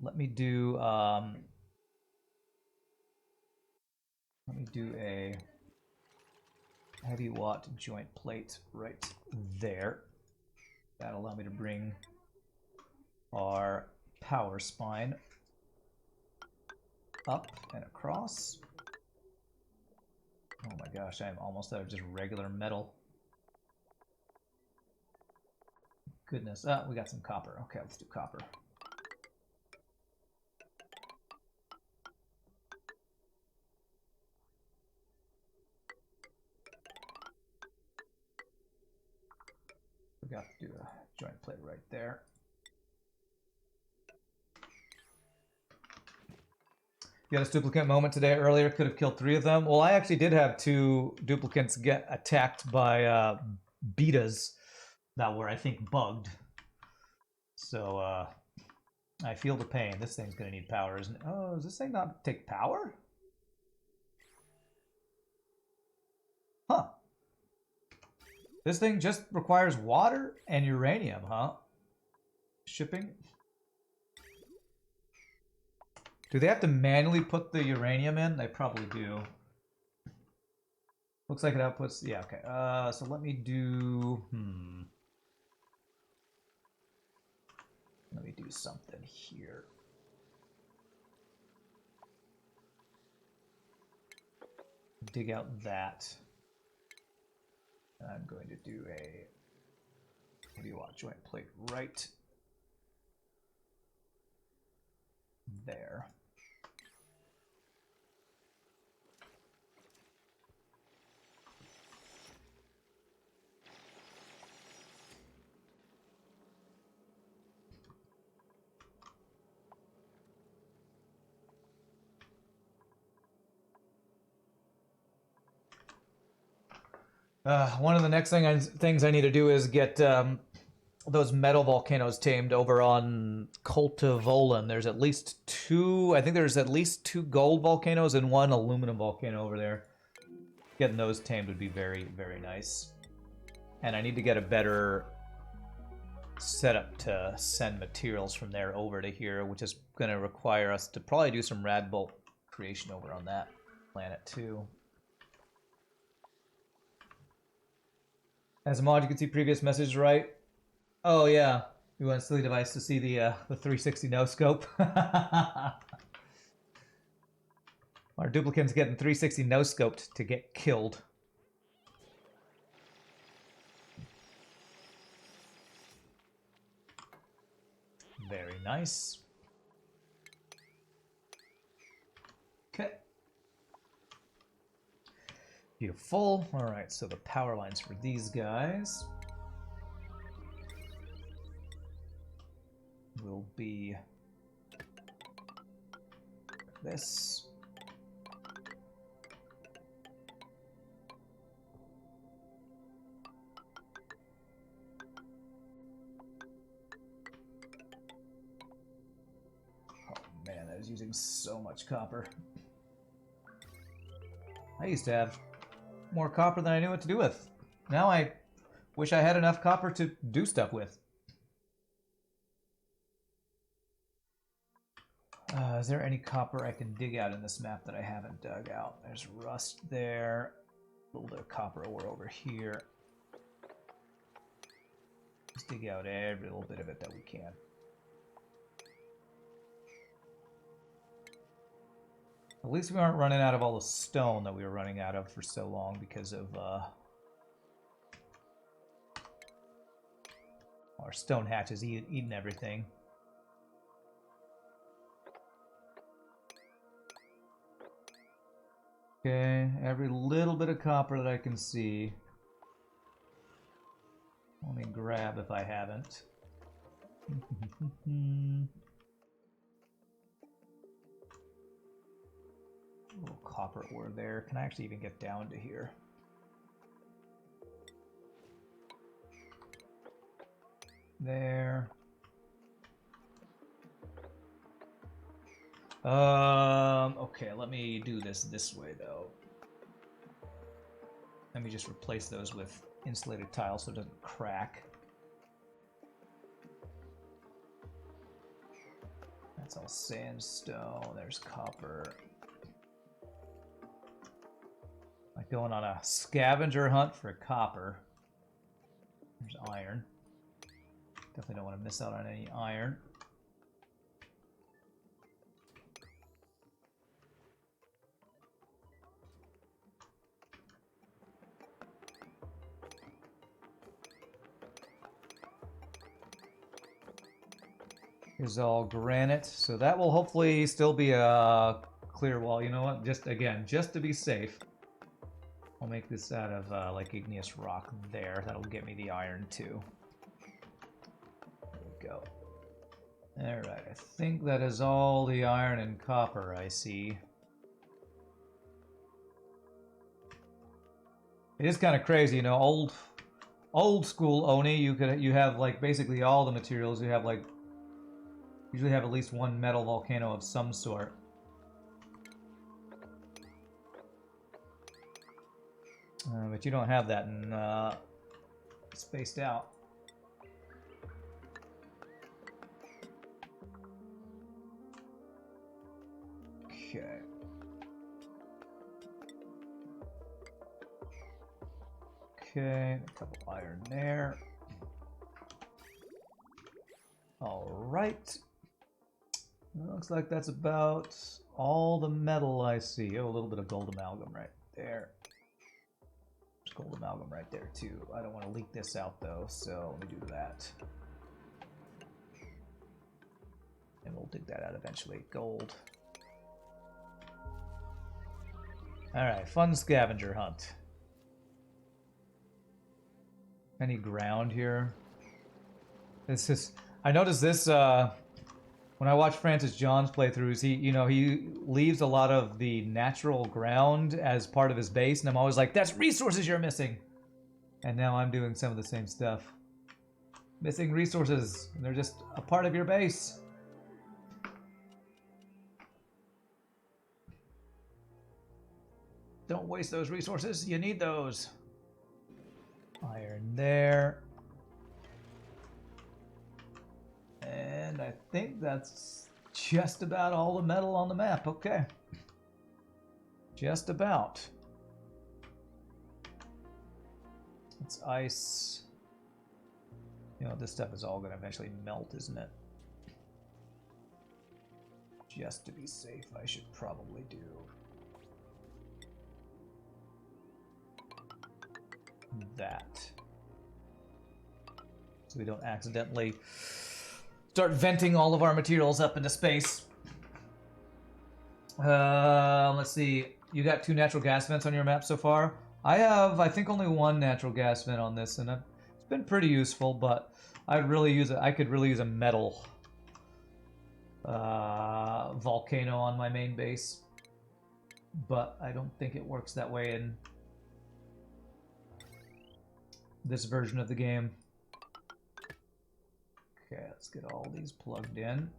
Let me do a heavy watt joint plate right there. That'll allow me to bring our power spine up and across. Oh my gosh, I'm almost out of just regular metal. Goodness. We got some copper. Okay, let's do copper. Forgot to do a joint plate right there. You had a duplicate moment today earlier. Could have killed 3 of them. Well, I actually did have 2 duplicates get attacked by betas that were, I think, bugged. So, I feel the pain. This thing's going to need power, isn't it? Oh, does this thing not take power? Huh. This thing just requires water and uranium, huh? Shipping? Do they have to manually put the uranium in? They probably do. Looks like it outputs... Yeah, okay. So let me do... Let me do something here. Dig out that. I'm going to do a heavy watt joint plate right there. One of the next things I need to do is get those metal volcanoes tamed over on Co2. There's at least 2, I think there's at least 2 gold volcanoes and 1 aluminum volcano over there. Getting those tamed would be very, very nice. And I need to get a better setup to send materials from there over to here, which is going to require us to probably do some rad bolt creation over on that planet too. As a mod, you can see previous message, right? Oh yeah, we went silly device to see the 360 no scope. Our duplicant's getting 360 no scoped to get killed. Very nice. Okay. Beautiful. All right, so the power lines for these guys will be this. Oh man, I was using so much copper. I used to have more copper than I knew what to do with. Now I wish I had enough copper to do stuff with. Is there any copper I can dig out in this map that I haven't dug out? There's rust there. A little bit of copper ore over here. Let's dig out every little bit of it that we can. At least we aren't running out of all the stone that we were running out of for so long because of our stone hatches eating everything. Okay, every little bit of copper that I can see. Let me grab if I haven't. A little copper ore there. Can I actually even get down to here? There. Okay, let me do this way though. Let me just replace those with insulated tile so it doesn't crack. That's all sandstone. There's copper. Like going on a scavenger hunt for copper. There's iron. Definitely don't want to miss out on any iron. Here's all granite, so that will hopefully still be a clear wall. You know what? Just to be safe, I'll make this out of like igneous rock there. That'll get me the iron too. There we go. All right, I think that is all the iron and copper I see. It is kind of crazy, you know, old school Oni. You have like basically all the materials. You have like usually have at least one metal volcano of some sort. But you don't have that in Spaced Out. Okay. Okay, a couple iron there. All right. Looks like that's about all the metal I see. Oh, a little bit of gold amalgam right there. There's gold amalgam right there too. I don't want to leak this out though, so let me do that. And we'll dig that out eventually. Gold. Alright, fun scavenger hunt. Any ground here? This is... I noticed this when I watch Francis John's playthroughs. He leaves a lot of the natural ground as part of his base, and I'm always like, that's resources you're missing. And now I'm doing some of the same stuff. Missing resources. They're just a part of your base. Don't waste those resources. You need those. Iron there. And I think that's just about all the metal on the map. Okay. Just about. It's ice. You know, this stuff is all going to eventually melt, isn't it? Just to be safe, I should probably do that. So we don't accidentally start venting all of our materials up into space. Let's see. You got 2 natural gas vents on your map so far? I have, I think, only 1 natural gas vent on this, and it's been pretty useful, but I could really use a metal volcano on my main base. But I don't think it works that way in this version of the game. Okay, let's get all these plugged in.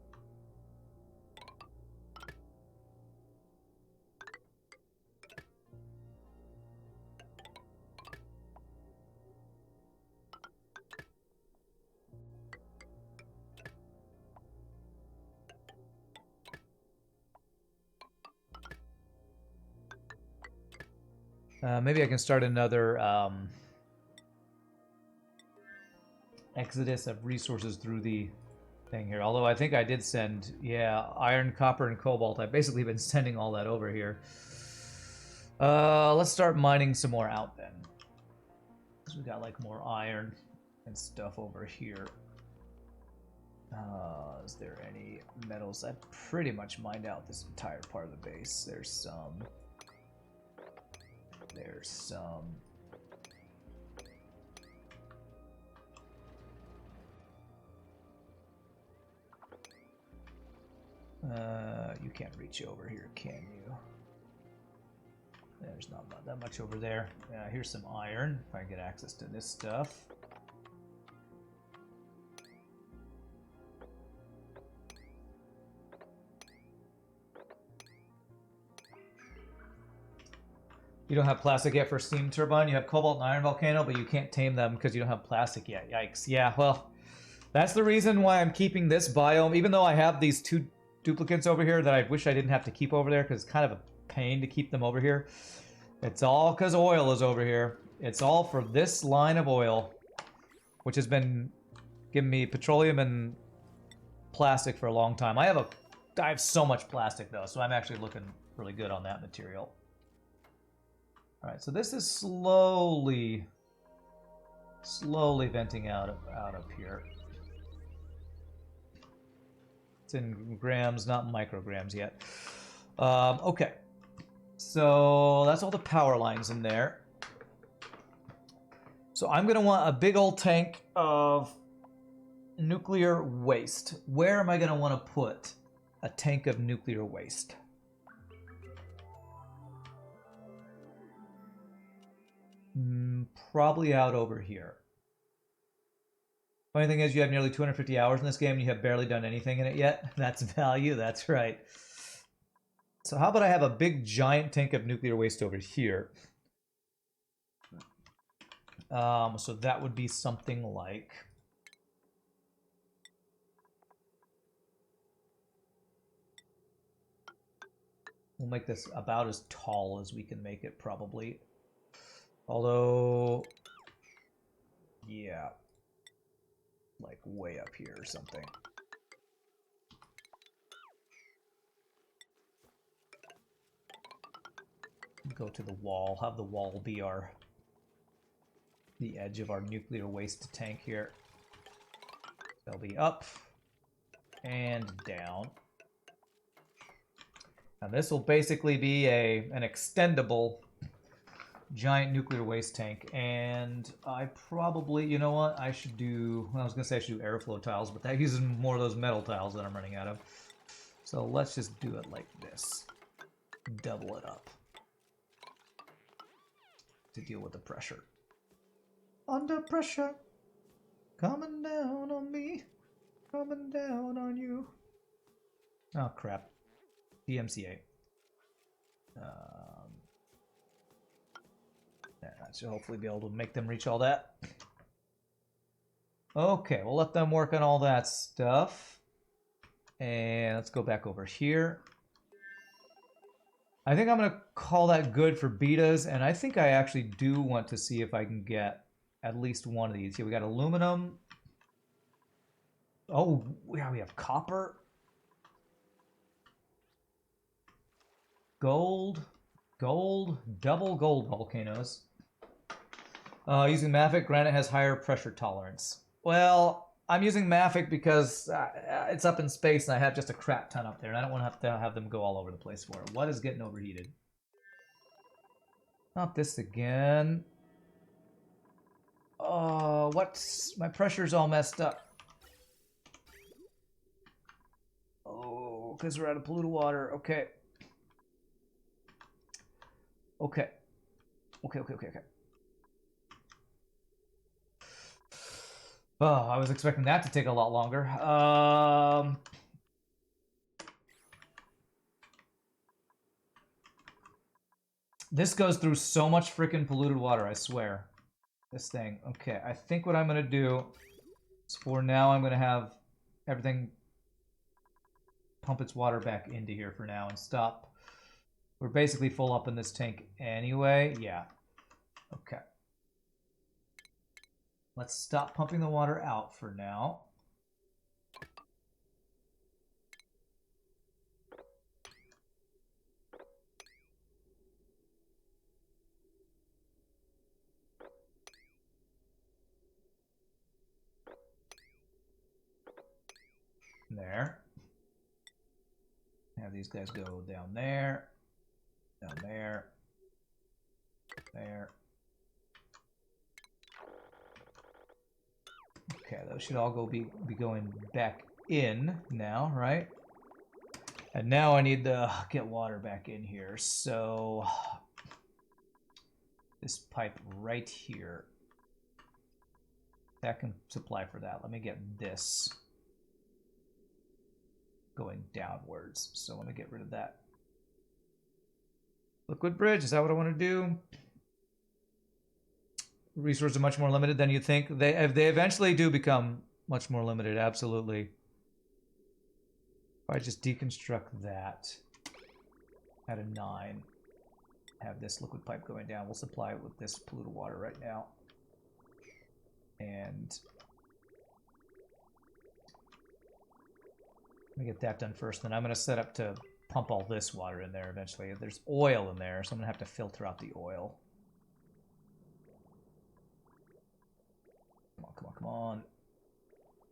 Maybe I can start another exodus of resources through the thing here. Although I think I did send, yeah, iron, copper, and cobalt. I've basically been sending all that over here. Let's start mining some more out then. Because we got like more iron and stuff over here. Is there any metals? I pretty much mined out this entire part of the base. There's some. There's some. You can't reach over here, can you? There's not that much over there. Here's some iron, if I get access to this stuff. You don't have plastic yet for steam turbine. You have cobalt and iron volcano, but you can't tame them because you don't have plastic yet. Yikes. Yeah, well, that's the reason why I'm keeping this biome, even though I have these two duplicates over here that I wish I didn't have to keep over there because it's kind of a pain to keep them over here. It's all because oil is over here. It's all for this line of oil, which has been giving me petroleum and plastic for a long time. I have so much plastic though, so I'm actually looking really good on that material. All right, so this is slowly venting out of here. It's in grams, not micrograms yet. Okay, so that's all the power lines in there. So I'm gonna want a big old tank of nuclear waste. Where am I gonna want to put a tank of nuclear waste? Probably out over here. Funny thing is, you have nearly 250 hours in this game and you have barely done anything in it yet. That's value, that's right. So how about I have a big giant tank of nuclear waste over here? So that would be something like... We'll make this about as tall as we can make it, probably. Although... Yeah. Like way up here or something. Go to the wall. Have the wall be the edge of our nuclear waste tank here. They'll be up and down. And this will basically be an extendable giant nuclear waste tank. And I probably, you know what, I should do, well, I was going to say I should do airflow tiles, but that uses more of those metal tiles that I'm running out of. So let's just do it like this. Double it up to deal with the pressure. Under pressure, coming down on me, coming down on you. Oh crap. DMCA. That should hopefully be able to make them reach all that. Okay, we'll let them work on all that stuff. And let's go back over here. I think I'm going to call that good for betas, and I think I actually do want to see if I can get at least one of these. Here we got aluminum. Oh, yeah, we have copper. Gold. Gold. Double gold volcanoes. Using Mafic, granite has higher pressure tolerance. Well, I'm using Mafic because it's up in space and I have just a crap ton up there, and I don't want to have them go all over the place for it. What is getting overheated? Not this again. Oh, what's... My pressure's all messed up. Oh, because we're out of polluted water. Okay. Okay. Okay. Oh, I was expecting that to take a lot longer. This goes through so much freaking polluted water, I swear. This thing. Okay, I think what I'm going to do is for now I'm going to have everything pump its water back into here for now and stop. We're basically full up in this tank anyway. Yeah. Okay. Let's stop pumping the water out for now. There. Have these guys go down there. Down there. There. Okay, those should all be going back in now, right? And now I need to get water back in here. So this pipe right here, that can supply for that. Let me get this going downwards. So let me get rid of that liquid bridge. Is that what I want to do? Resources are much more limited than you think. They eventually do become much more limited, absolutely. If I just deconstruct that at a 9, have this liquid pipe going down, we'll supply it with this polluted water right now. And let me get that done first, then I'm going to set up to pump all this water in there eventually. There's oil in there, so I'm going to have to filter out the oil. Come on, come on, come on.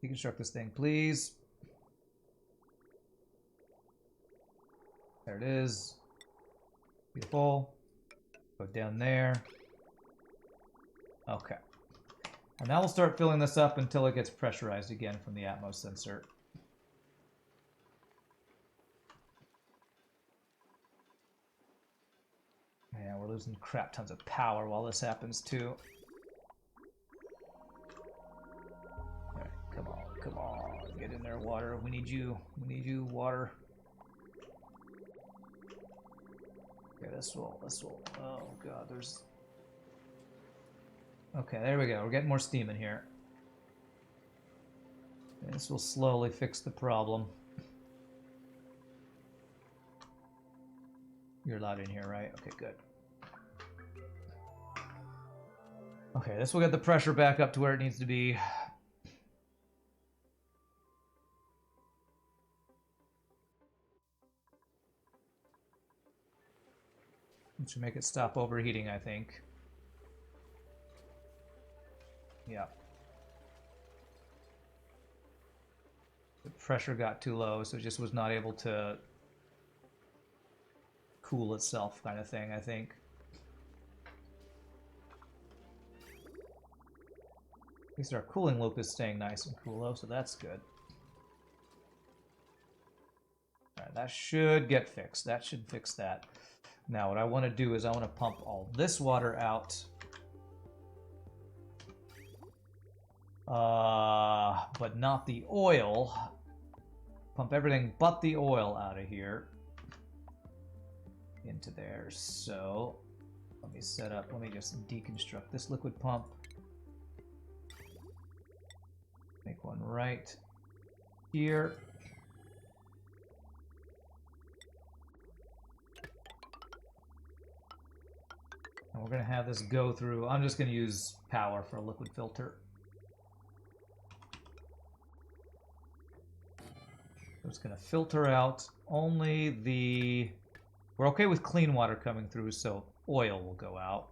Deconstruct this thing, please. There it is. Beautiful. Go down there. Okay. And now we'll start filling this up until it gets pressurized again from the Atmos sensor. Yeah, we're losing crap tons of power while this happens too. Alright, come on, come on. Get in there, water. We need you. We need you, water. Okay, this will, oh god, there's... Okay, there we go. We're getting more steam in here. This will slowly fix the problem. You're allowed in here, right? Okay, good. Okay, this will get the pressure back up to where it needs to be. Which should make it stop overheating, I think. Yeah. The pressure got too low, so it just was not able to cool itself, kind of thing, I think. At least our cooling loop is staying nice and cool, though, so that's good. Alright, that should get fixed. That should fix that. Now, what I want to do is I want to pump all this water out. But not the oil. Pump everything but the oil out of here. Into there. So, let me set up, let me just deconstruct this liquid pump. Make one right here. And we're going to have this go through. I'm just going to use power for a liquid filter. So it's going to filter out only the... We're okay with clean water coming through, so oil will go out.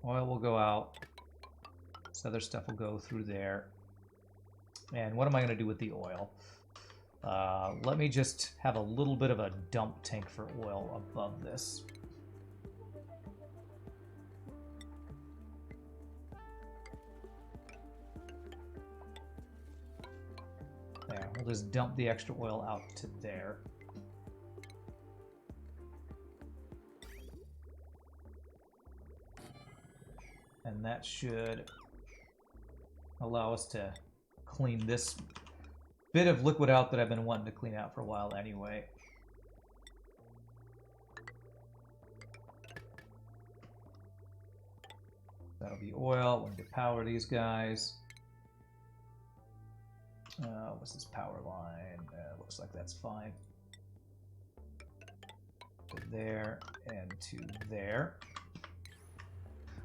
Oil will go out. This other stuff will go through there. And what am I going to do with the oil? Let me just have a little bit of a dump tank for oil above this. There, we'll just dump the extra oil out to there. And that should allow us to clean this bit of liquid out that I've been wanting to clean out for a while anyway. That'll be oil. We'll power these guys. What's this power line? Looks like that's fine. To there and to there.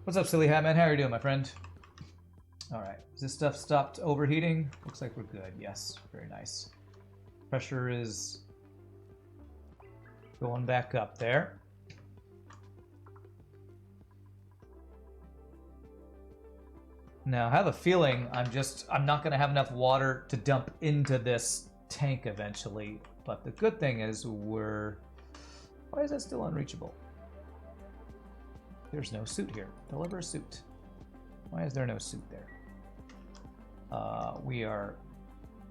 What's up, Silly Hat Man? How are you doing, my friend? Alright, is this stuff stopped overheating? Looks like we're good, yes. Very nice. Pressure is going back up there. . Now, I have a feeling I'm not going to have enough water to dump into this tank eventually. But the good thing is why is that still unreachable? There's no suit here. Deliver a suit. Why is there no suit there? We are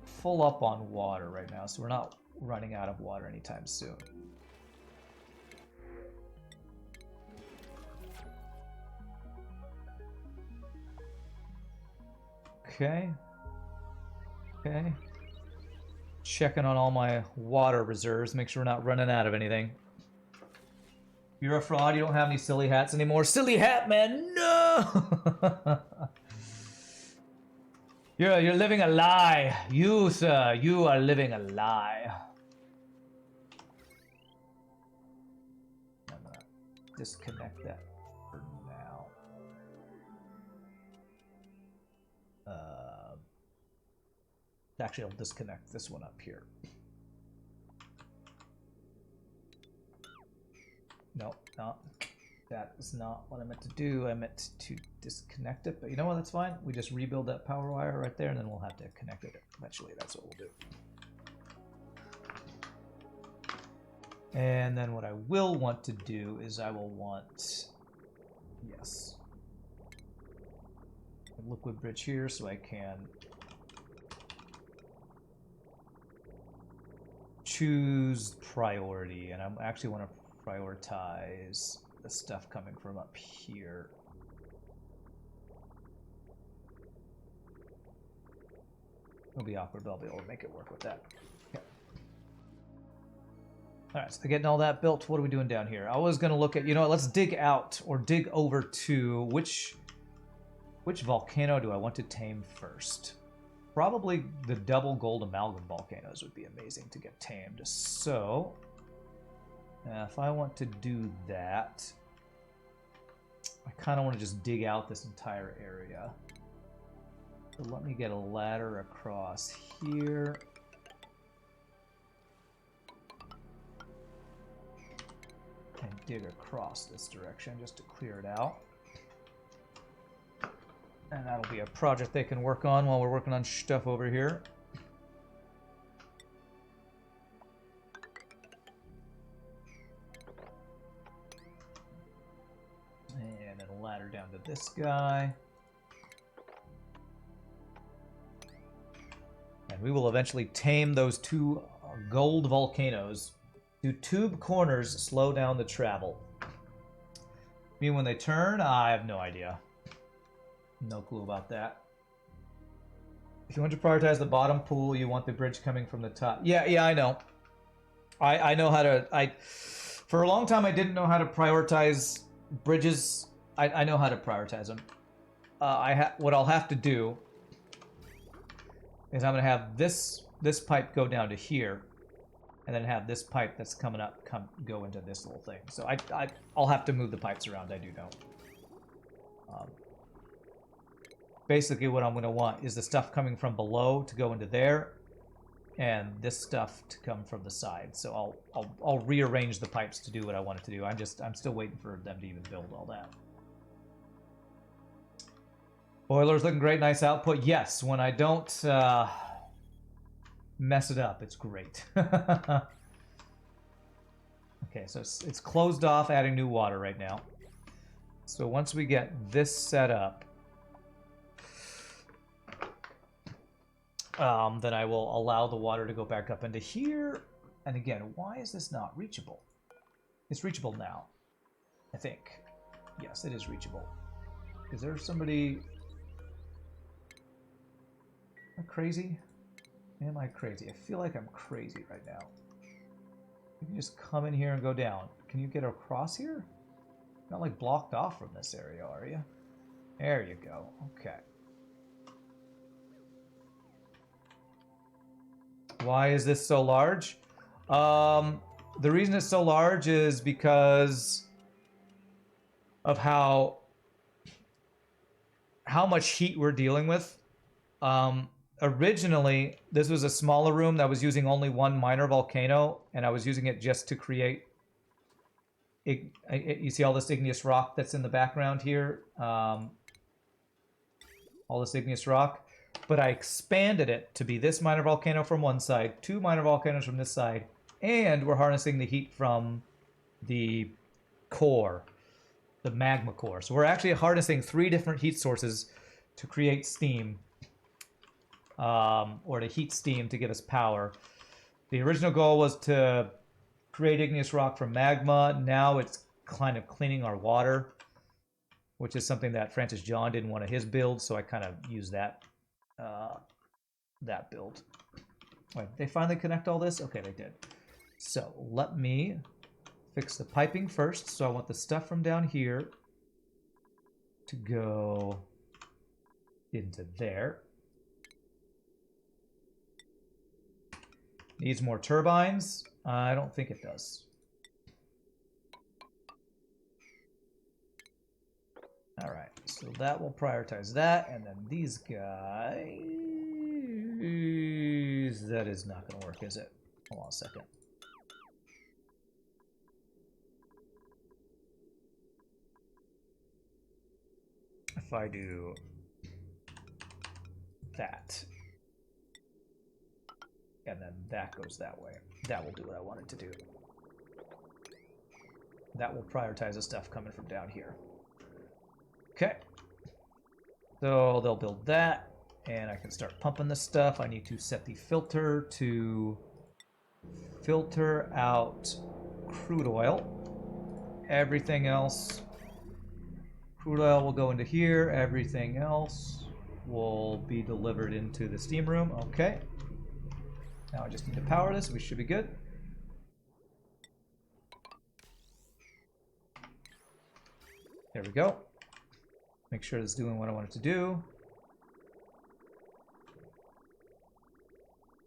full up on water right now, so we're not running out of water anytime soon. Okay. Okay. Checking on all my water reserves, make sure we're not running out of anything. You're a fraud, you don't have any silly hats anymore. Silly hat, man, no! You're living a lie. You, sir, you are living a lie. I'm gonna disconnect that for now. Actually, I'll disconnect this one up here. No, that is not what I meant to do. I meant to disconnect it, but you know what? That's fine. We just rebuild that power wire right there, and then we'll have to connect it eventually. That's what we'll do. And then what I will want to do is I will want, yes, a liquid bridge here so I can choose priority, and I actually want to prioritize the stuff coming from up here. It'll be awkward, but I'll be able to make it work with that. Okay. Alright, so getting all that built, what are we doing down here? I was going to look at, you know what, let's dig out, or dig over to, which volcano do I want to tame first? Probably the double gold amalgam volcanoes would be amazing to get tamed. So, if I want to do that, I kind of want to just dig out this entire area. So let me get a ladder across here. And dig across this direction just to clear it out. And that'll be a project they can work on while we're working on stuff over here. And then a ladder down to this guy. And we will eventually tame those two gold volcanoes. Do tube corners slow down the travel? I mean, when they turn, I have no idea. No clue about that. If you want to prioritize the bottom pool, you want the bridge coming from the top. Yeah, I know. I know how to... For a long time, I didn't know how to prioritize bridges. I know how to prioritize them. What I'll have to do is I'm going to have this pipe go down to here, and then have this pipe that's coming up go into this little thing. So I'll have to move the pipes around, I do know. Basically what I'm going to want is the stuff coming from below to go into there, and this stuff to come from the side. So I'll rearrange the pipes to do what I want it to do. I'm still waiting for them to even build all that. Boiler's looking great, nice output. Yes, when I don't mess it up, it's great. Okay, so it's closed off, adding new water right now. So once we get this set up, then I will allow the water to go back up into here. And again, why is this not reachable? It's reachable now, I think. Yes, it is reachable. Is there somebody... Am I crazy? Am I crazy? I feel like I'm crazy right now. You can just come in here and go down. Can you get across here? Not like blocked off from this area, are you? There you go. Okay. Why is this so large? The reason it's so large is because of how much heat we're dealing with. Originally, this was a smaller room that was using only one minor volcano, and I was using it just to create... You see all this igneous rock that's in the background here? all this igneous rock, but I expanded it to be this minor volcano from one side, 2 minor volcanoes from this side, and we're harnessing the heat from the core, the magma core. So we're actually harnessing 3 different heat sources to create steam, or to heat steam to give us power. The original goal was to create igneous rock from magma. Now it's kind of cleaning our water, which is something that Francis John didn't want in his build, so I kind of used that that build. Wait, they finally connect all this? Okay, they did. So let me fix the piping first. So I want the stuff from down here to go into there. Needs more turbines? I don't think it does. All right, so that will prioritize that, and then these guys... That is not going to work, is it? Hold on a second. If I do that, and then that goes that way, that will do what I want it to do. That will prioritize the stuff coming from down here. Okay. So they'll build that, and I can start pumping this stuff. I need to set the filter to filter out crude oil. Everything else, crude oil will go into here. Everything else will be delivered into the steam room. Okay. Now I just need to power this. We should be good. There we go. Make sure it's doing what I want it to do.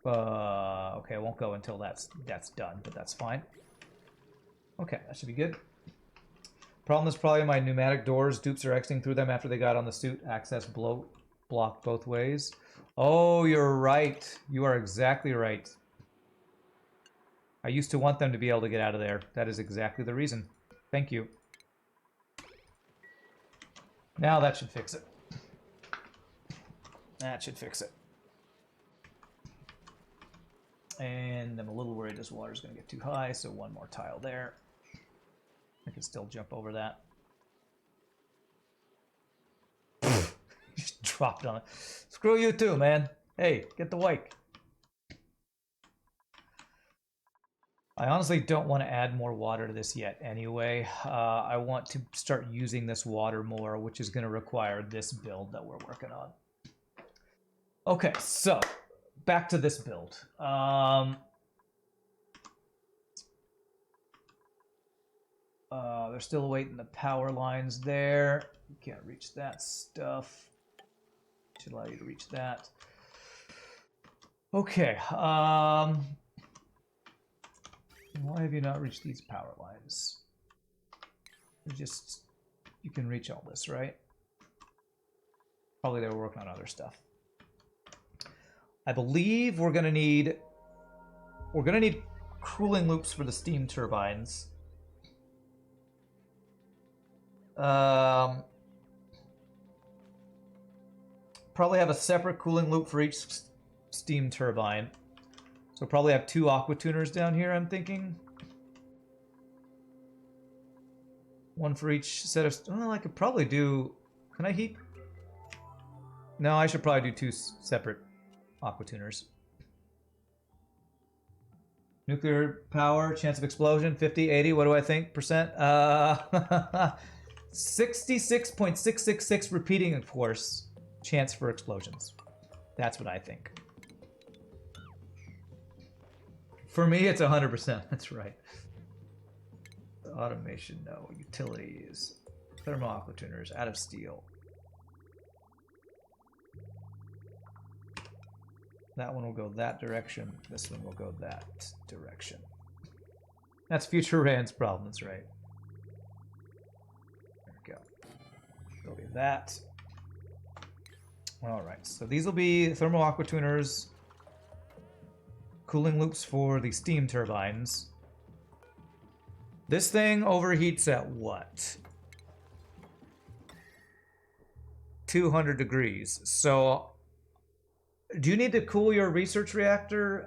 Okay, it won't go until that's done, but that's fine. Okay, that should be good. Problem is probably my pneumatic doors. Dupes are exiting through them after they got on the suit. Access blocked both ways. Oh, you're right. You are exactly right. I used to want them to be able to get out of there. That is exactly the reason. Thank you. Now that should fix it. That should fix it. And I'm a little worried this water's going to get too high, so one more tile there. I can still jump over that. Just dropped on it. Screw you too, man. Hey, get the wike. I honestly don't want to add more water to this yet anyway. I want to start using this water more, which is going to require this build that we're working on. Okay, so back to this build. They're still awaiting the power lines there. You can't reach that stuff. Should allow you to reach that. Okay. Why have you not reached these power lines? You can reach all this, right? Probably they were working on other stuff. I believe we're gonna need cooling loops for the steam turbines. Probably have a separate cooling loop for each steam turbine. So probably have 2 aqua tuners down here, I'm thinking. One for each set of... Well, I could probably do... Can I heat? No, I should probably do 2 separate aqua tuners. Nuclear power, chance of explosion, 50, 80, what do I think? Percent? 66.666 repeating, of course. Chance for explosions. That's what I think. For me, it's 100%. That's right. Automation, no. Utilities. Thermal aqua tuners, out of steel. That one will go that direction. This one will go that direction. That's future Rand's problem. That's right. There we go. There'll be that. All right. So these will be thermal aqua tuners. Cooling loops for the steam turbines. This thing overheats at what? 200 degrees. So, do you need to cool your research reactor,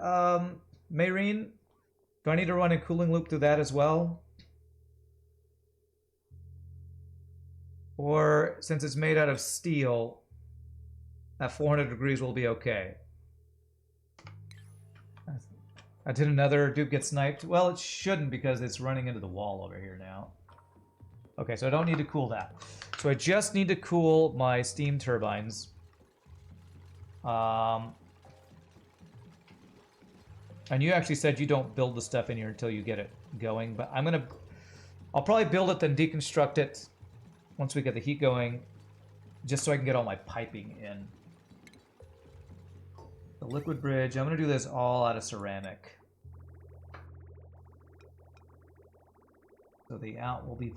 Mayreen? Do I need to run a cooling loop through that as well? Or, since it's made out of steel, at 400 degrees will be okay. I did another dupe get sniped. Well, it shouldn't because it's running into the wall over here now. Okay, so I don't need to cool that. So I just need to cool my steam turbines. And you actually said you don't build the stuff in here until you get it going, but I'll probably build it then deconstruct it once we get the heat going, just so I can get all my piping in. The liquid bridge, I'm gonna do this all out of ceramic. So the out will be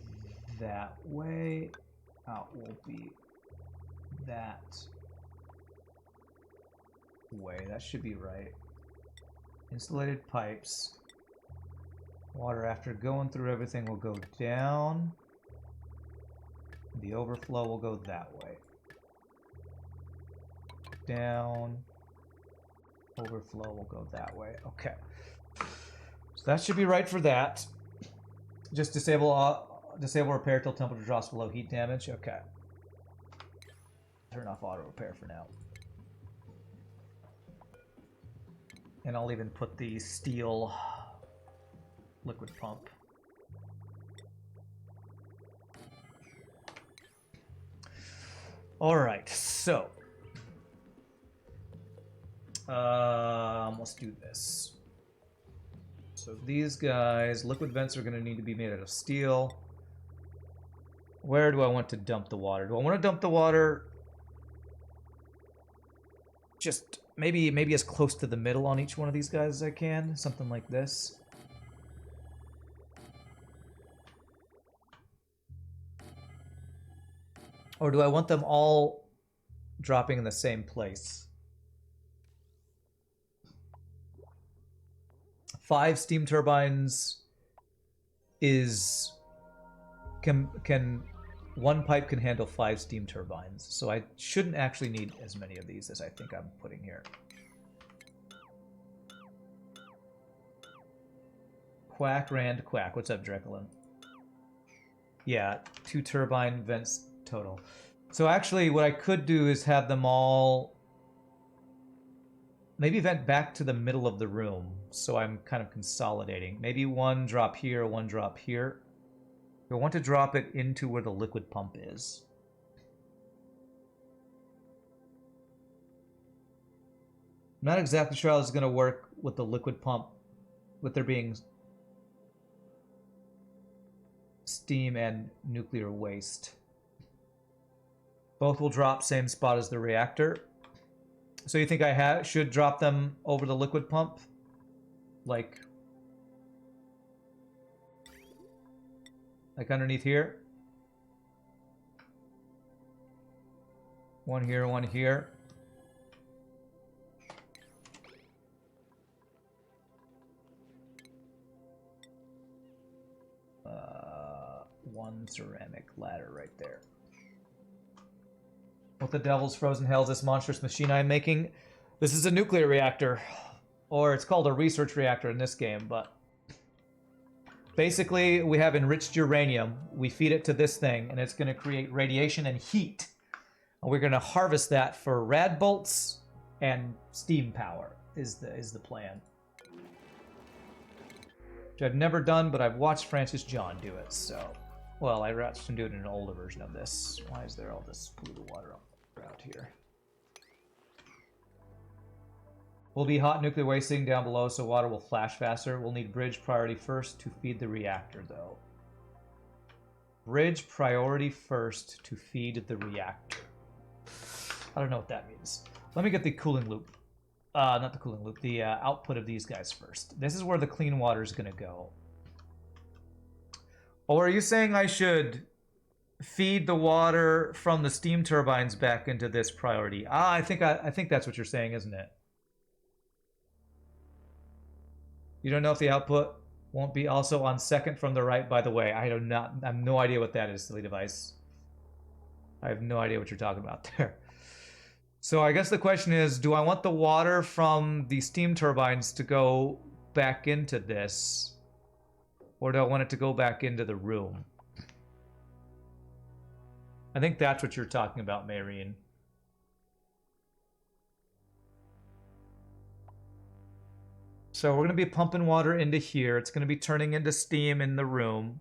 that way, out will be that way. That should be right. Insulated pipes. Water, after going through everything, will go down. The overflow will go that way. Down. Overflow will go that way. Okay. So that should be right for that. Just disable repair till temperature drops below heat damage. Okay. Turn off auto repair for now. And I'll even put the steel liquid pump. All right, so let's do this. So these guys, liquid vents are going to need to be made out of steel. Where do I want to dump the water? Do I want to dump the water just maybe as close to the middle on each one of these guys as I can? Something like this. Or do I want them all dropping in the same place? 5 steam turbines is one pipe can handle 5 steam turbines, so I shouldn't actually need as many of these as I think I'm putting here. Quack, Rand, Quack. What's up, Dreckelin? Yeah, 2 turbine vents total. So actually what I could do is have them all maybe vent back to the middle of the room, so I'm kind of consolidating. Maybe one drop here, one drop here. I want to drop it into where the liquid pump is. I'm not exactly sure how this is going to work with the liquid pump, with there being steam and nuclear waste. Both will drop same spot as the reactor. So you think I should drop them over the liquid pump? Like underneath here? One here, one here. One ceramic ladder right there. What the devil's frozen hell is this monstrous machine I'm making? This is a nuclear reactor. Or it's called a research reactor in this game, but basically we have enriched uranium. We feed it to this thing, and it's going to create radiation and heat. And we're going to harvest that for rad bolts and steam power is the plan. Which I've never done, but I've watched Francis John do it, so... Well, I watched him do it in an older version of this. Why is there all this polluted water out here? Will be hot nuclear wasting down below, so water will flash faster. We'll need bridge priority first to feed the reactor, though. Bridge priority first to feed the reactor. I don't know what that means. Let me get the cooling loop. Not the cooling loop, the output of these guys first. This is where the clean water is going to go. Or are you saying I should feed the water from the steam turbines back into this priority? I think that's what you're saying, isn't it? You don't know if the output won't be also on second from the right, by the way. I have no idea what that is, silly device. I have no idea what you're talking about there. So I guess the question is, do I want the water from the steam turbines to go back into this? Or do I want it to go back into the room? I think that's what you're talking about, Mayreen. So we're going to be pumping water into here. It's going to be turning into steam in the room.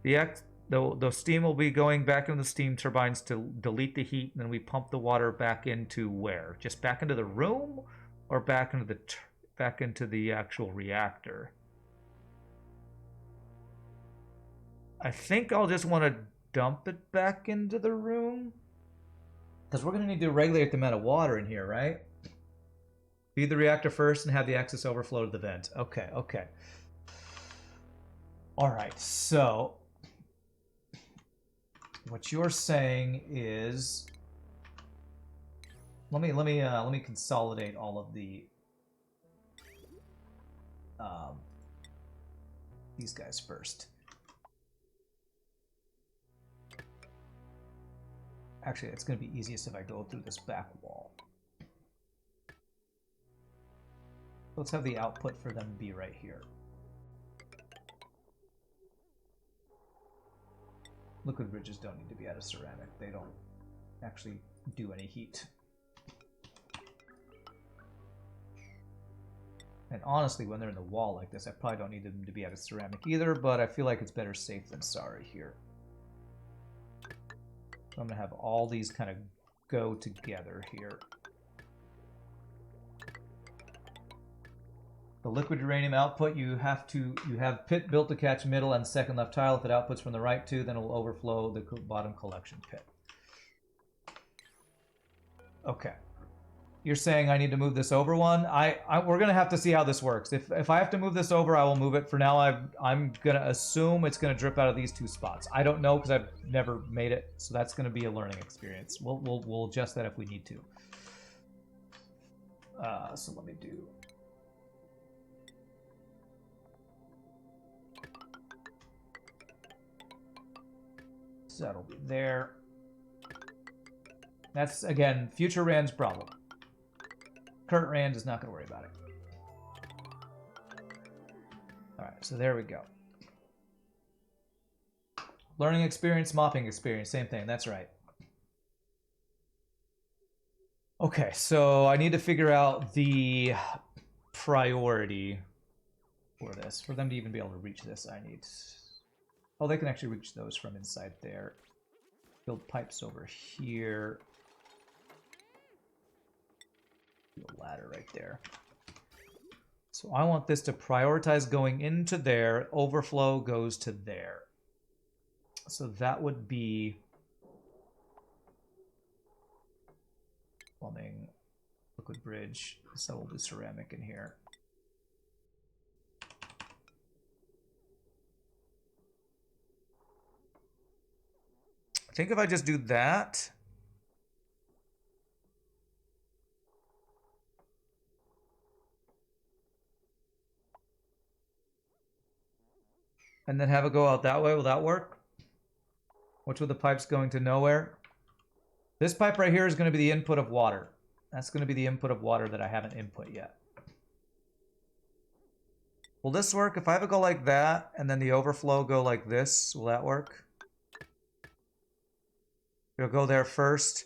The steam will be going back into the steam turbines to delete the heat, and then we pump the water back into where? Just back into the room, or back into the actual reactor? I think I'll just want to dump it back into the room, because we're going to need to regulate the amount of water in here, right? Feed the reactor first and have the excess overflow to the vent. Okay, okay. All right, so what you're saying is, let me consolidate all of the these guys first. Actually, it's going to be easiest if I go through this back wall. Let's have the output for them be right here. Liquid bridges don't need to be out of ceramic. They don't actually do any heat. And honestly, when they're in the wall like this, I probably don't need them to be out of ceramic either, but I feel like it's better safe than sorry here. So I'm going to have all these kind of go together here. The liquid uranium output, you have pit built to catch middle and second left tile. If it outputs from the right two, then it will overflow the bottom collection pit. Okay. You're saying I need to move this over one? We're going to have to see how this works. If I have to move this over, I will move it. For now, I'm going to assume it's going to drip out of these two spots. I don't know because I've never made it, so that's going to be a learning experience. We'll adjust that if we need to. So let me do... So that'll be there. That's, again, future Rand's problem. Current Rand is not going to worry about it. Alright, so there we go. Learning experience, mopping experience, same thing, that's right. Okay, so I need to figure out the priority for this. For them to even be able to reach this, I need... Oh, they can actually reach those from inside there. Build pipes over here. Do a ladder right there. So I want this to prioritize going into there. Overflow goes to there. So that would be plumbing, liquid bridge. So we'll do ceramic in here. I think if I just do that, and then have it go out that way, will that work? Which with the pipes going to nowhere? This pipe right here is going to be the input of water. That's going to be the input of water that I haven't input yet. Will this work? If I have it go like that, and then the overflow go like this, will that work? It'll go there first.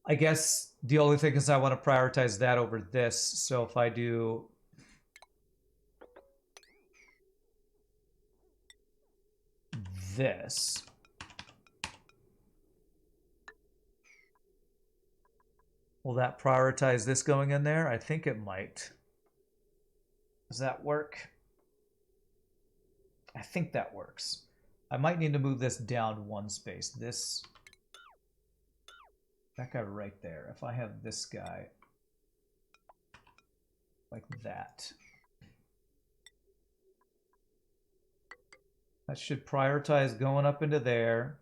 I guess the only thing is I want to prioritize that over this. So if I do this, will that prioritize this going in there? I think it might. Does that work? I think that works. I might need to move this down one space. That guy right there. If I have this guy like that, that should prioritize going up into there.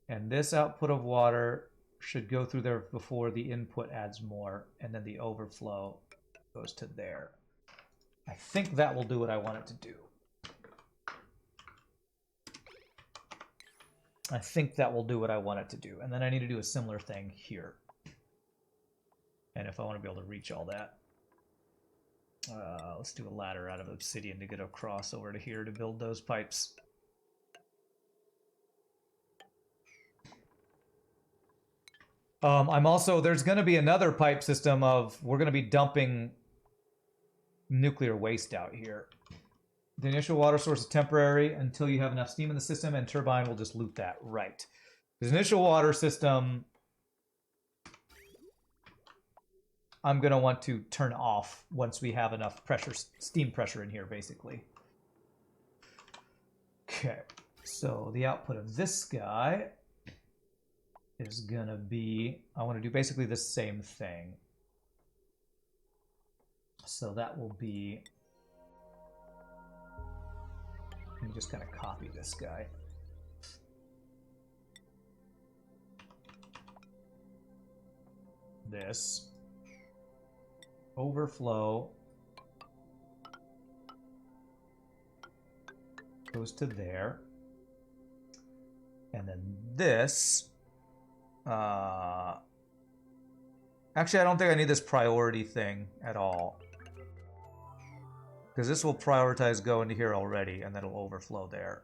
And this output of water should go through there before the input adds more. And then the overflow goes to there. I think that will do what I want it to do. I think that will do what I want it to do. And then I need to do a similar thing here. And if I want to be able to reach all that, let's do a ladder out of obsidian to get across over to here to build those pipes. I'm also, there's going to be another pipe system of, we're going to be dumping nuclear waste out here. The initial water source is temporary until you have enough steam in the system, and turbine will just loop that. Right. The initial water system, I'm going to want to turn off once we have enough pressure, steam pressure in here, basically. Okay. So the output of this guy is going to be, I want to do basically the same thing. So that will be, let me just kind of copy this guy. This. Overflow goes to there. And then this, actually, I don't think I need this priority thing at all, because this will prioritize go into here already, and then it'll overflow there.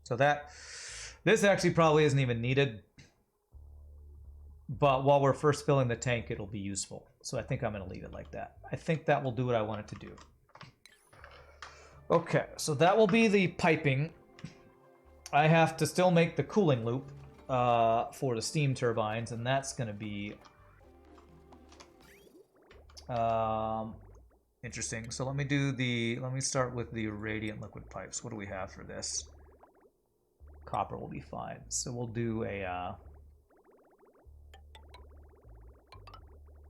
So this actually probably isn't even needed, but while we're first filling the tank, it'll be useful. So I think I'm going to leave it like that. I think that will do what I want it to do. Okay, so that will be the piping. I have to still make the cooling loop for the steam turbines, and that's going to be interesting. So let me start with the radiant liquid pipes. What do we have for this? Copper will be fine. So we'll do a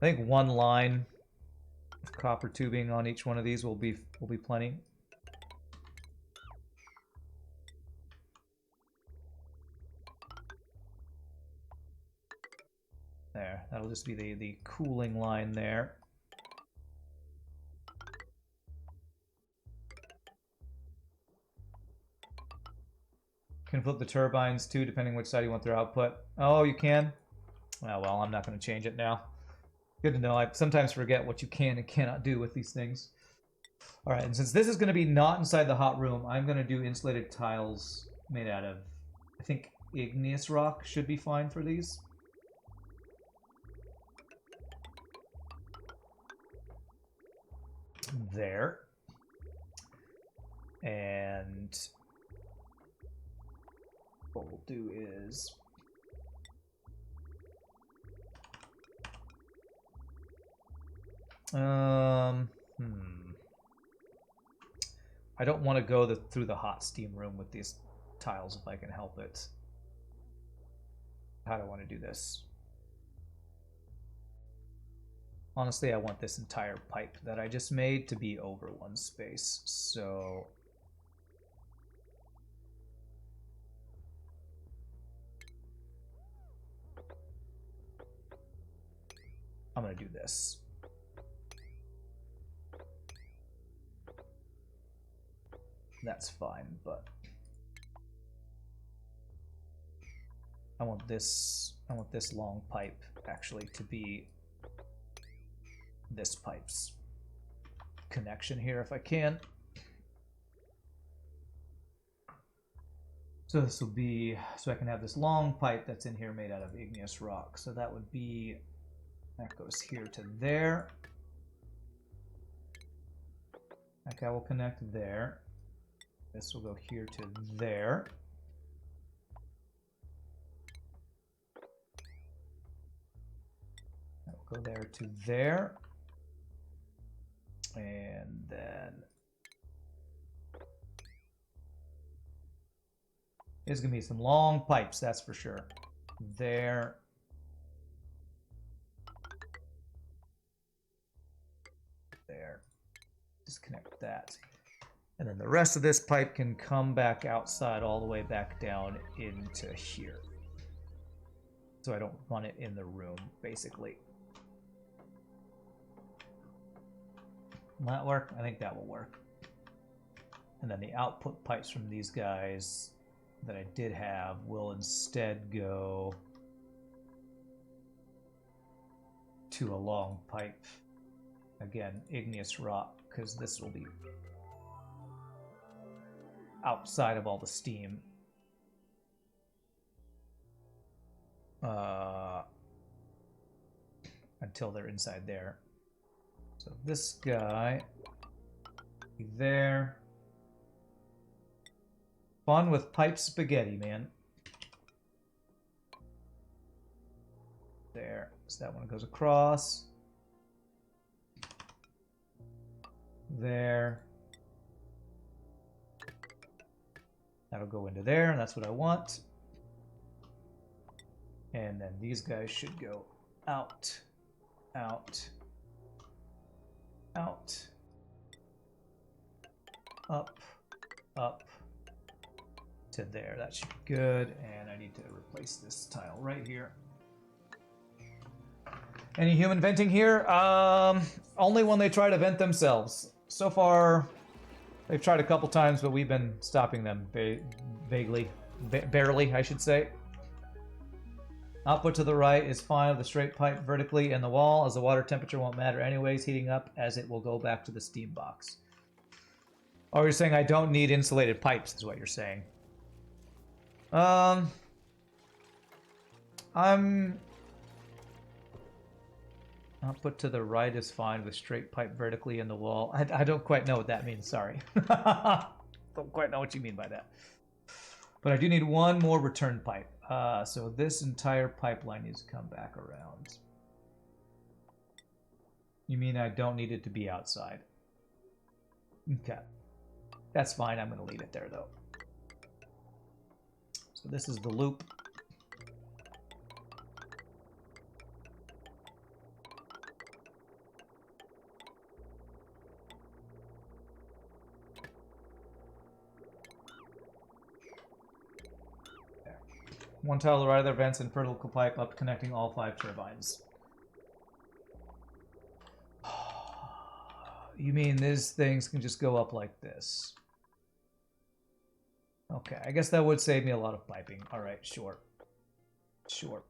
I think one line of copper tubing on each one of these will be plenty. There, that'll just be the cooling line there. Can flip the turbines too, depending which side you want their output. Oh, you can? Oh, well, I'm not going to change it now. Good to know. I sometimes forget what you can and cannot do with these things. All right, and since this is going to be not inside the hot room, I'm going to do insulated tiles made out of, I think, igneous rock should be fine for these. There. And what we'll do is I don't want to go through the hot steam room with these tiles if I can help it. How do I want to do this? Honestly, I want this entire pipe that I just made to be over one space. So I'm going to do this. That's fine, but I want this long pipe actually to be this pipe's connection here if I can. So this will be, so I can have this long pipe that's in here made out of igneous rock. So that would be, that goes here to there. That guy will connect there. This will go here to there. That will go there to there. And then there's going to be some long pipes, that's for sure. There. There. Disconnect that. And then the rest of this pipe can come back outside all the way back down into here. So I don't run it in the room, basically. Will that work? I think that will work. And then the output pipes from these guys that I did have will instead go to a long pipe. Again, igneous rock, because this will be outside of all the steam. Until they're inside there. So this guy there. Fun with pipe spaghetti, man. There. So that one goes across. There. That'll go into there, and that's what I want. And then these guys should go out, out, out, up, up to there. That should be good. And I need to replace this tile right here. Any human venting here? Only when they try to vent themselves. So far, they've tried a couple times, but we've been stopping them barely, I should say. Output to the right is fine with a straight pipe vertically in the wall, as the water temperature won't matter anyways, heating up as it will go back to the steam box. Oh, you're saying I don't need insulated pipes, is what you're saying. Output to the right is fine with straight pipe vertically in the wall. I don't quite know what that means, sorry. Don't quite know what you mean by that. But I do need one more return pipe. So this entire pipeline needs to come back around. You mean I don't need it to be outside? Okay. That's fine. I'm going to leave it there, though. So this is the loop. One tile to the right of their vents and vertical pipe up connecting all 5 turbines. You mean these things can just go up like this? Okay, I guess that would save me a lot of piping. Alright, sure. Sure.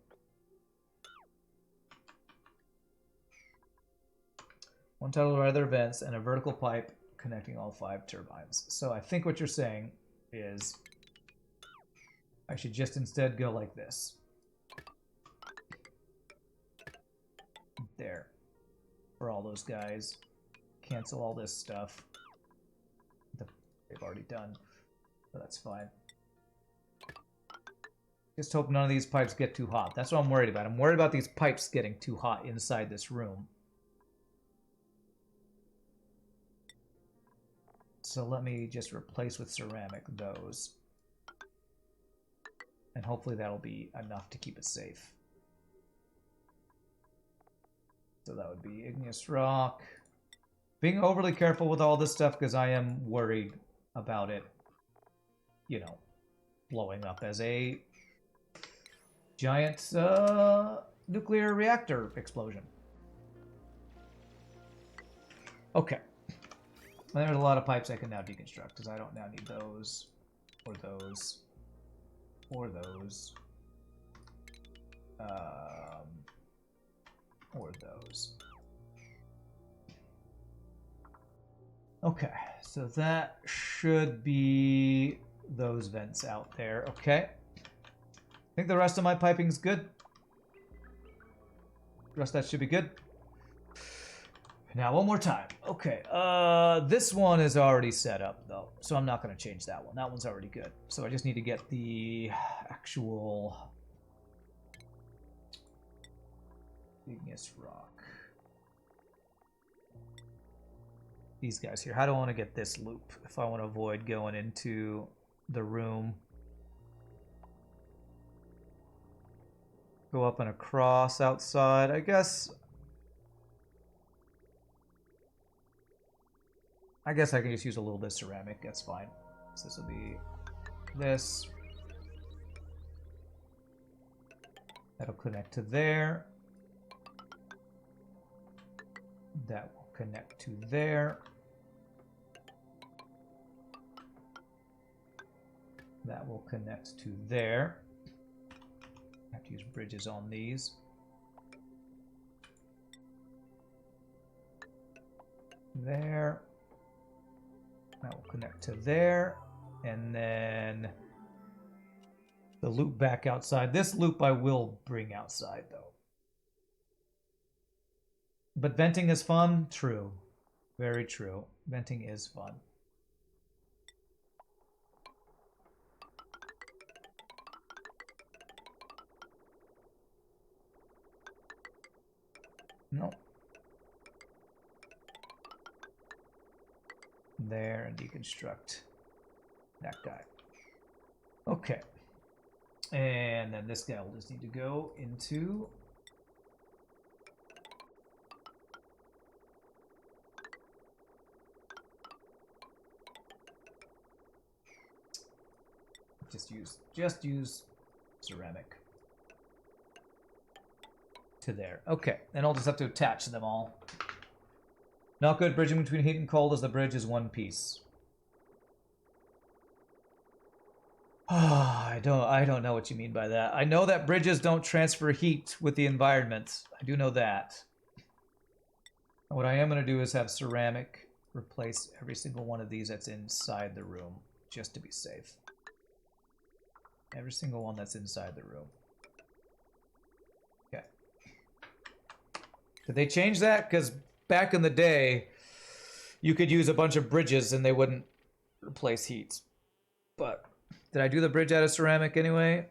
One tile to the right of their vents and a vertical pipe connecting all 5 turbines. So I think what you're saying is I should just instead go like this. There. For all those guys. Cancel all this stuff. They've already done. So that's fine. Just hope none of these pipes get too hot. That's what I'm worried about. I'm worried about these pipes getting too hot inside this room. So let me just replace with ceramic those. And hopefully that'll be enough to keep it safe. So that would be igneous rock. Being overly careful with all this stuff because I am worried about it, you know, blowing up as a giant nuclear reactor explosion. Okay. There's a lot of pipes I can now deconstruct because I don't now need those or those. Or those. Or those. Okay, so that should be those vents out there. Okay. I think the rest of my piping's good. The rest of that should be good. Now, one more time. Okay, this one is already set up, though, so I'm not going to change that one. That one's already good. So I just need to get the actual igneous rock. These guys here. How do I want to get this loop if I want to avoid going into the room? Go up and across outside, I guess. I guess I can just use a little bit of ceramic, that's fine. So this will be this. That'll connect to there. That will connect to there. That will connect to there. I have to use bridges on these. There. That will connect to there. And then the loop back outside. This loop I will bring outside, though. But venting is fun? True. Very true. Venting is fun. No. There, and deconstruct that guy. Okay. And then this guy will just need to go into just use ceramic to there. Okay, and I'll just have to attach them all. Not good bridging between heat and cold as the bridge is one piece. I don't know what you mean by that. I know that bridges don't transfer heat with the environment. I do know that. What I am going to do is have ceramic replace every single one of these that's inside the room, just to be safe. Every single one that's inside the room. Okay. Did they change that? Because back in the day, you could use a bunch of bridges and they wouldn't replace heat. But did I do the bridge out of ceramic anyway?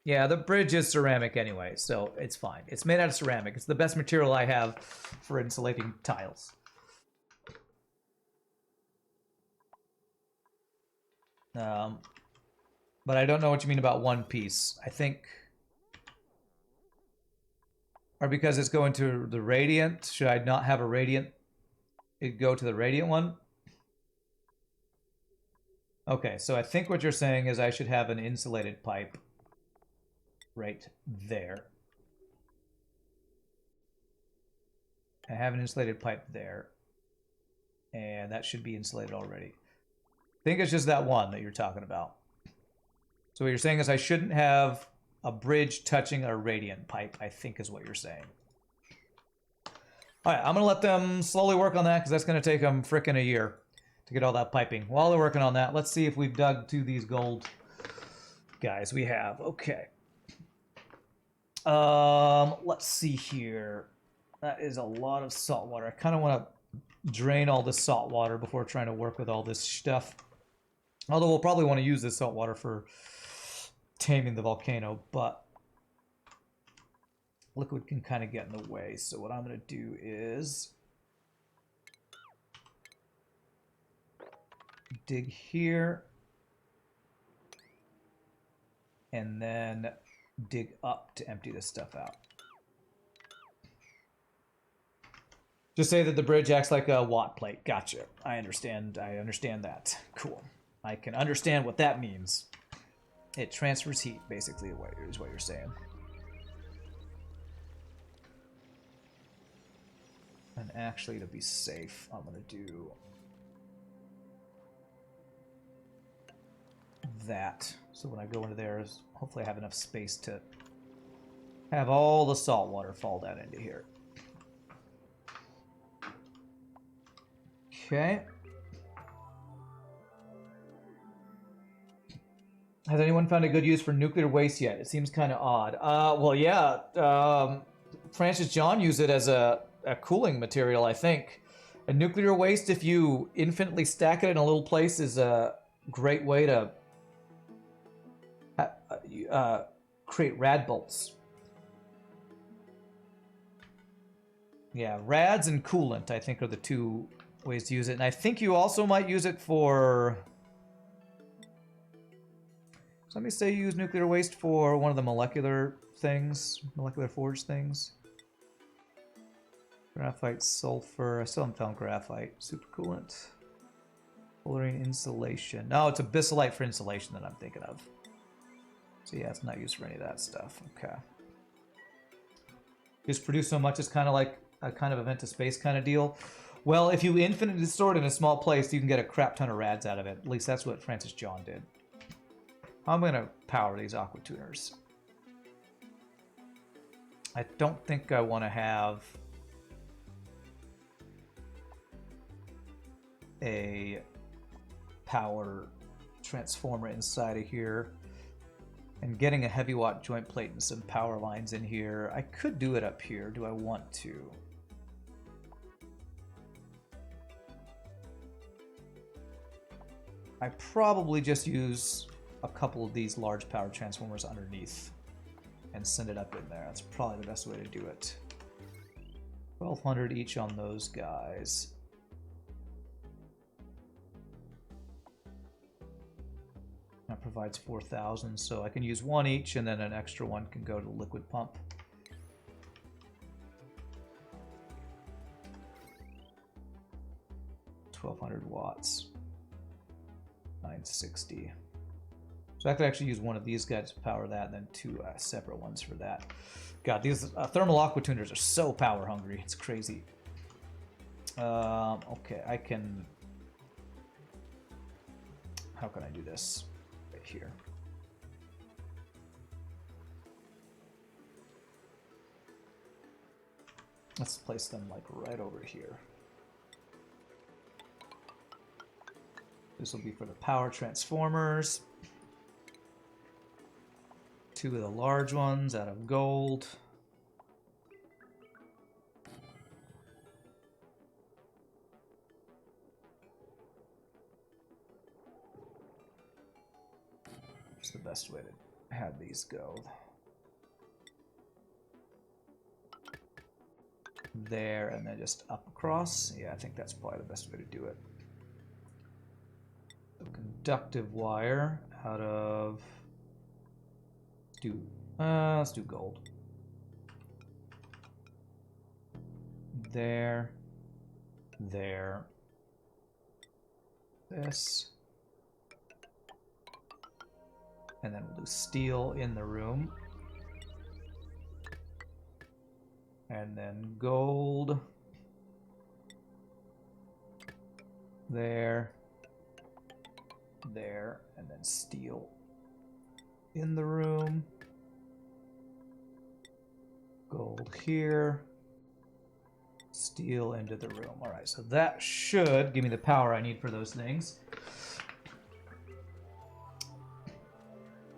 Yeah, the bridge is ceramic anyway, so it's fine. It's made out of ceramic. It's the best material I have for insulating tiles. But I don't know what you mean about one piece. I think... Or because it's going to the radiant, should I not have a radiant? It'd go to the radiant one? Okay, so I think what you're saying is I should have an insulated pipe right there. I have an insulated pipe there. And that should be insulated already. I think it's just that one that you're talking about. So what you're saying is I shouldn't have a bridge touching a radiant pipe, I think is what you're saying. All right, I'm going to let them slowly work on that because that's going to take them frickin' a year to get all that piping. While they're working on that, let's see if we've dug to these gold guys. We have. Okay. Let's see here. That is a lot of salt water. I kind of want to drain all this salt water before trying to work with all this stuff. Although we'll probably want to use this salt water for taming the volcano, but liquid can kind of get in the way. So what I'm going to do is dig here and then dig up to empty this stuff out. Just say that the bridge acts like a watt plate. Gotcha. I understand that. Cool. I can understand what that means. It transfers heat, basically, is what you're saying. And actually, to be safe, I'm going to do that. So when I go into there, hopefully I have enough space to have all the salt water fall down into here. Okay. Has anyone found a good use for nuclear waste yet? It seems kind of odd. Well, yeah. Francis John used it as a cooling material, I think. And nuclear waste, if you infinitely stack it in a little place, is a great way to create rad bolts. Yeah, rads and coolant, I think, are the two ways to use it. And I think you also might use it for... Somebody say you use nuclear waste for one of the molecular things, molecular forge things. Graphite, sulfur. I still haven't found graphite. Supercoolant. Fluorine insulation. No, it's abyssalite for insulation that I'm thinking of. So yeah, it's not used for any of that stuff. Okay. Just produce so much, it's kind of like a kind of event to space kind of deal. Well, if you infinitely store it in a small place, you can get a crap ton of rads out of it. At least that's what Francis John did. I'm going to power these aqua tuners. I don't think I want to have a power transformer inside of here. And getting a heavy watt joint plate and some power lines in here. I could do it up here. Do I want to? I probably just use a couple of these large power transformers underneath and send it up in there. That's probably the best way to do it. 1200 each on those guys. That provides 4,000, so I can use one each, and then an extra one can go to the liquid pump. $1,200 watts. 960. So I could actually use one of these guys to power that, and then two separate ones for that. God, these thermal aqua tuners are so power hungry. It's crazy. Okay, I can... How can I do this? Right here. Let's place them like right over here. This will be for the power transformers. Two of the large ones out of gold. What's the best way to have these go? There, and then just up across. Yeah, I think that's probably the best way to do it. So conductive wire out of... let's do gold. There. There. This. And then we'll do steel in the room. And then gold. There. There. And then steel in the room. Gold here. Steel into the room. All right, so that should give me the power I need for those things.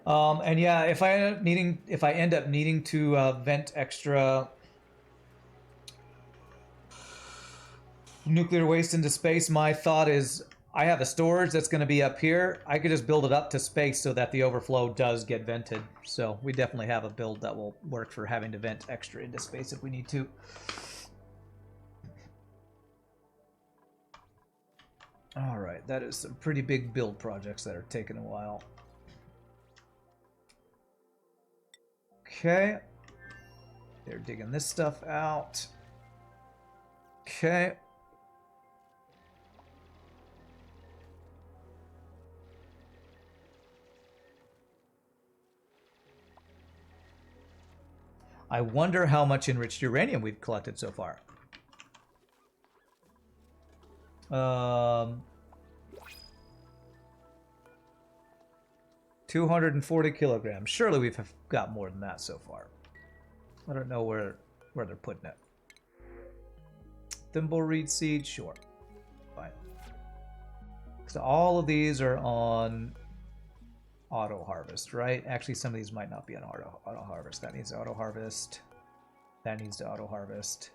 And yeah, if I end up needing to vent extra nuclear waste into space, my thought is I have a storage that's going to be up here. I could just build it up to space so that the overflow does get vented. So we definitely have a build that will work for having to vent extra into space if we need to. All right, that is some pretty big build projects that are taking a while. Okay. They're digging this stuff out. Okay. I wonder how much enriched uranium we've collected so far. 240 kilograms. Surely we've got more than that so far. I don't know where they're putting it. Thimbleweed seed, sure. Fine. So all of these are on auto harvest, right? Actually, some of these might not be on auto harvest. That needs auto harvest. That needs to auto harvest.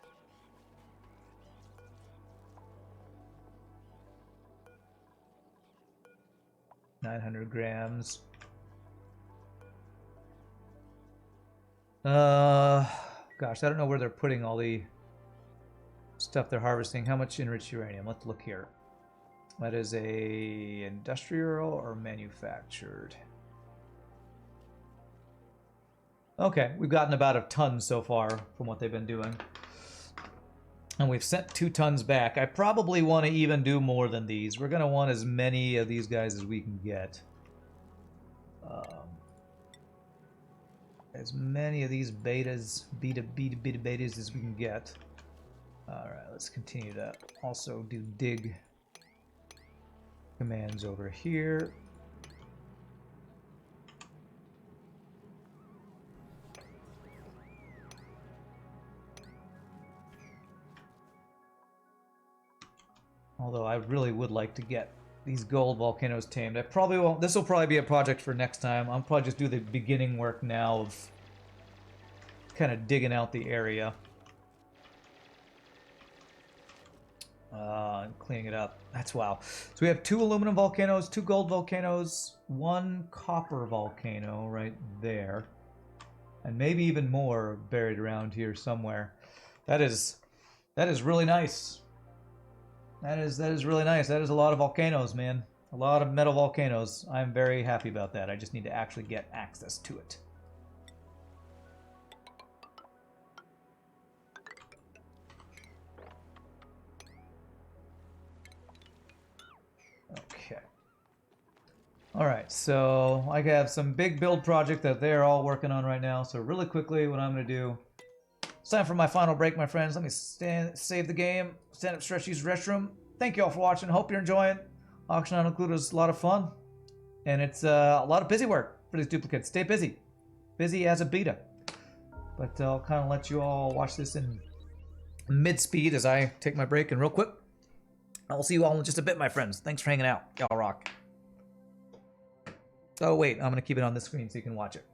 $900 grams. Gosh, I don't know where they're putting all the stuff they're harvesting. How much enriched uranium? Let's look here. That is a industrial or manufactured? Okay, we've gotten about a ton so far from what they've been doing. And we've sent 2 tons back. I probably want to even do more than these. We're going to want as many of these guys as we can get. As many of these betas, beta betas as we can get. Alright, let's continue to also do dig commands over here. Although I really would like to get these gold volcanoes tamed. I probably won't. This will probably be a project for next time. I'll probably just do the beginning work now of kind of digging out the area. And cleaning it up. That's wow. So we have 2 aluminum volcanoes, 2 gold volcanoes, 1 copper volcano right there. And maybe even more buried around here somewhere. That is really nice. That is really nice. That is a lot of volcanoes, man. A lot of metal volcanoes. I'm very happy about that. I just need to actually get access to it. Okay. Alright, so I have some big build project that they're all working on right now. So really quickly, what I'm going to do... It's time for my final break, my friends. Let me save the game, stand up, stretch, use the restroom. Thank you all for watching. Hope you're enjoying. Auction Not Included is a lot of fun. And it's a lot of busy work for these duplicates. Stay busy. Busy as a beta. But I'll kind of let you all watch this in mid-speed as I take my break. And real quick, I'll see you all in just a bit, my friends. Thanks for hanging out. Y'all rock. Oh, wait. I'm going to keep it on the screen so you can watch it.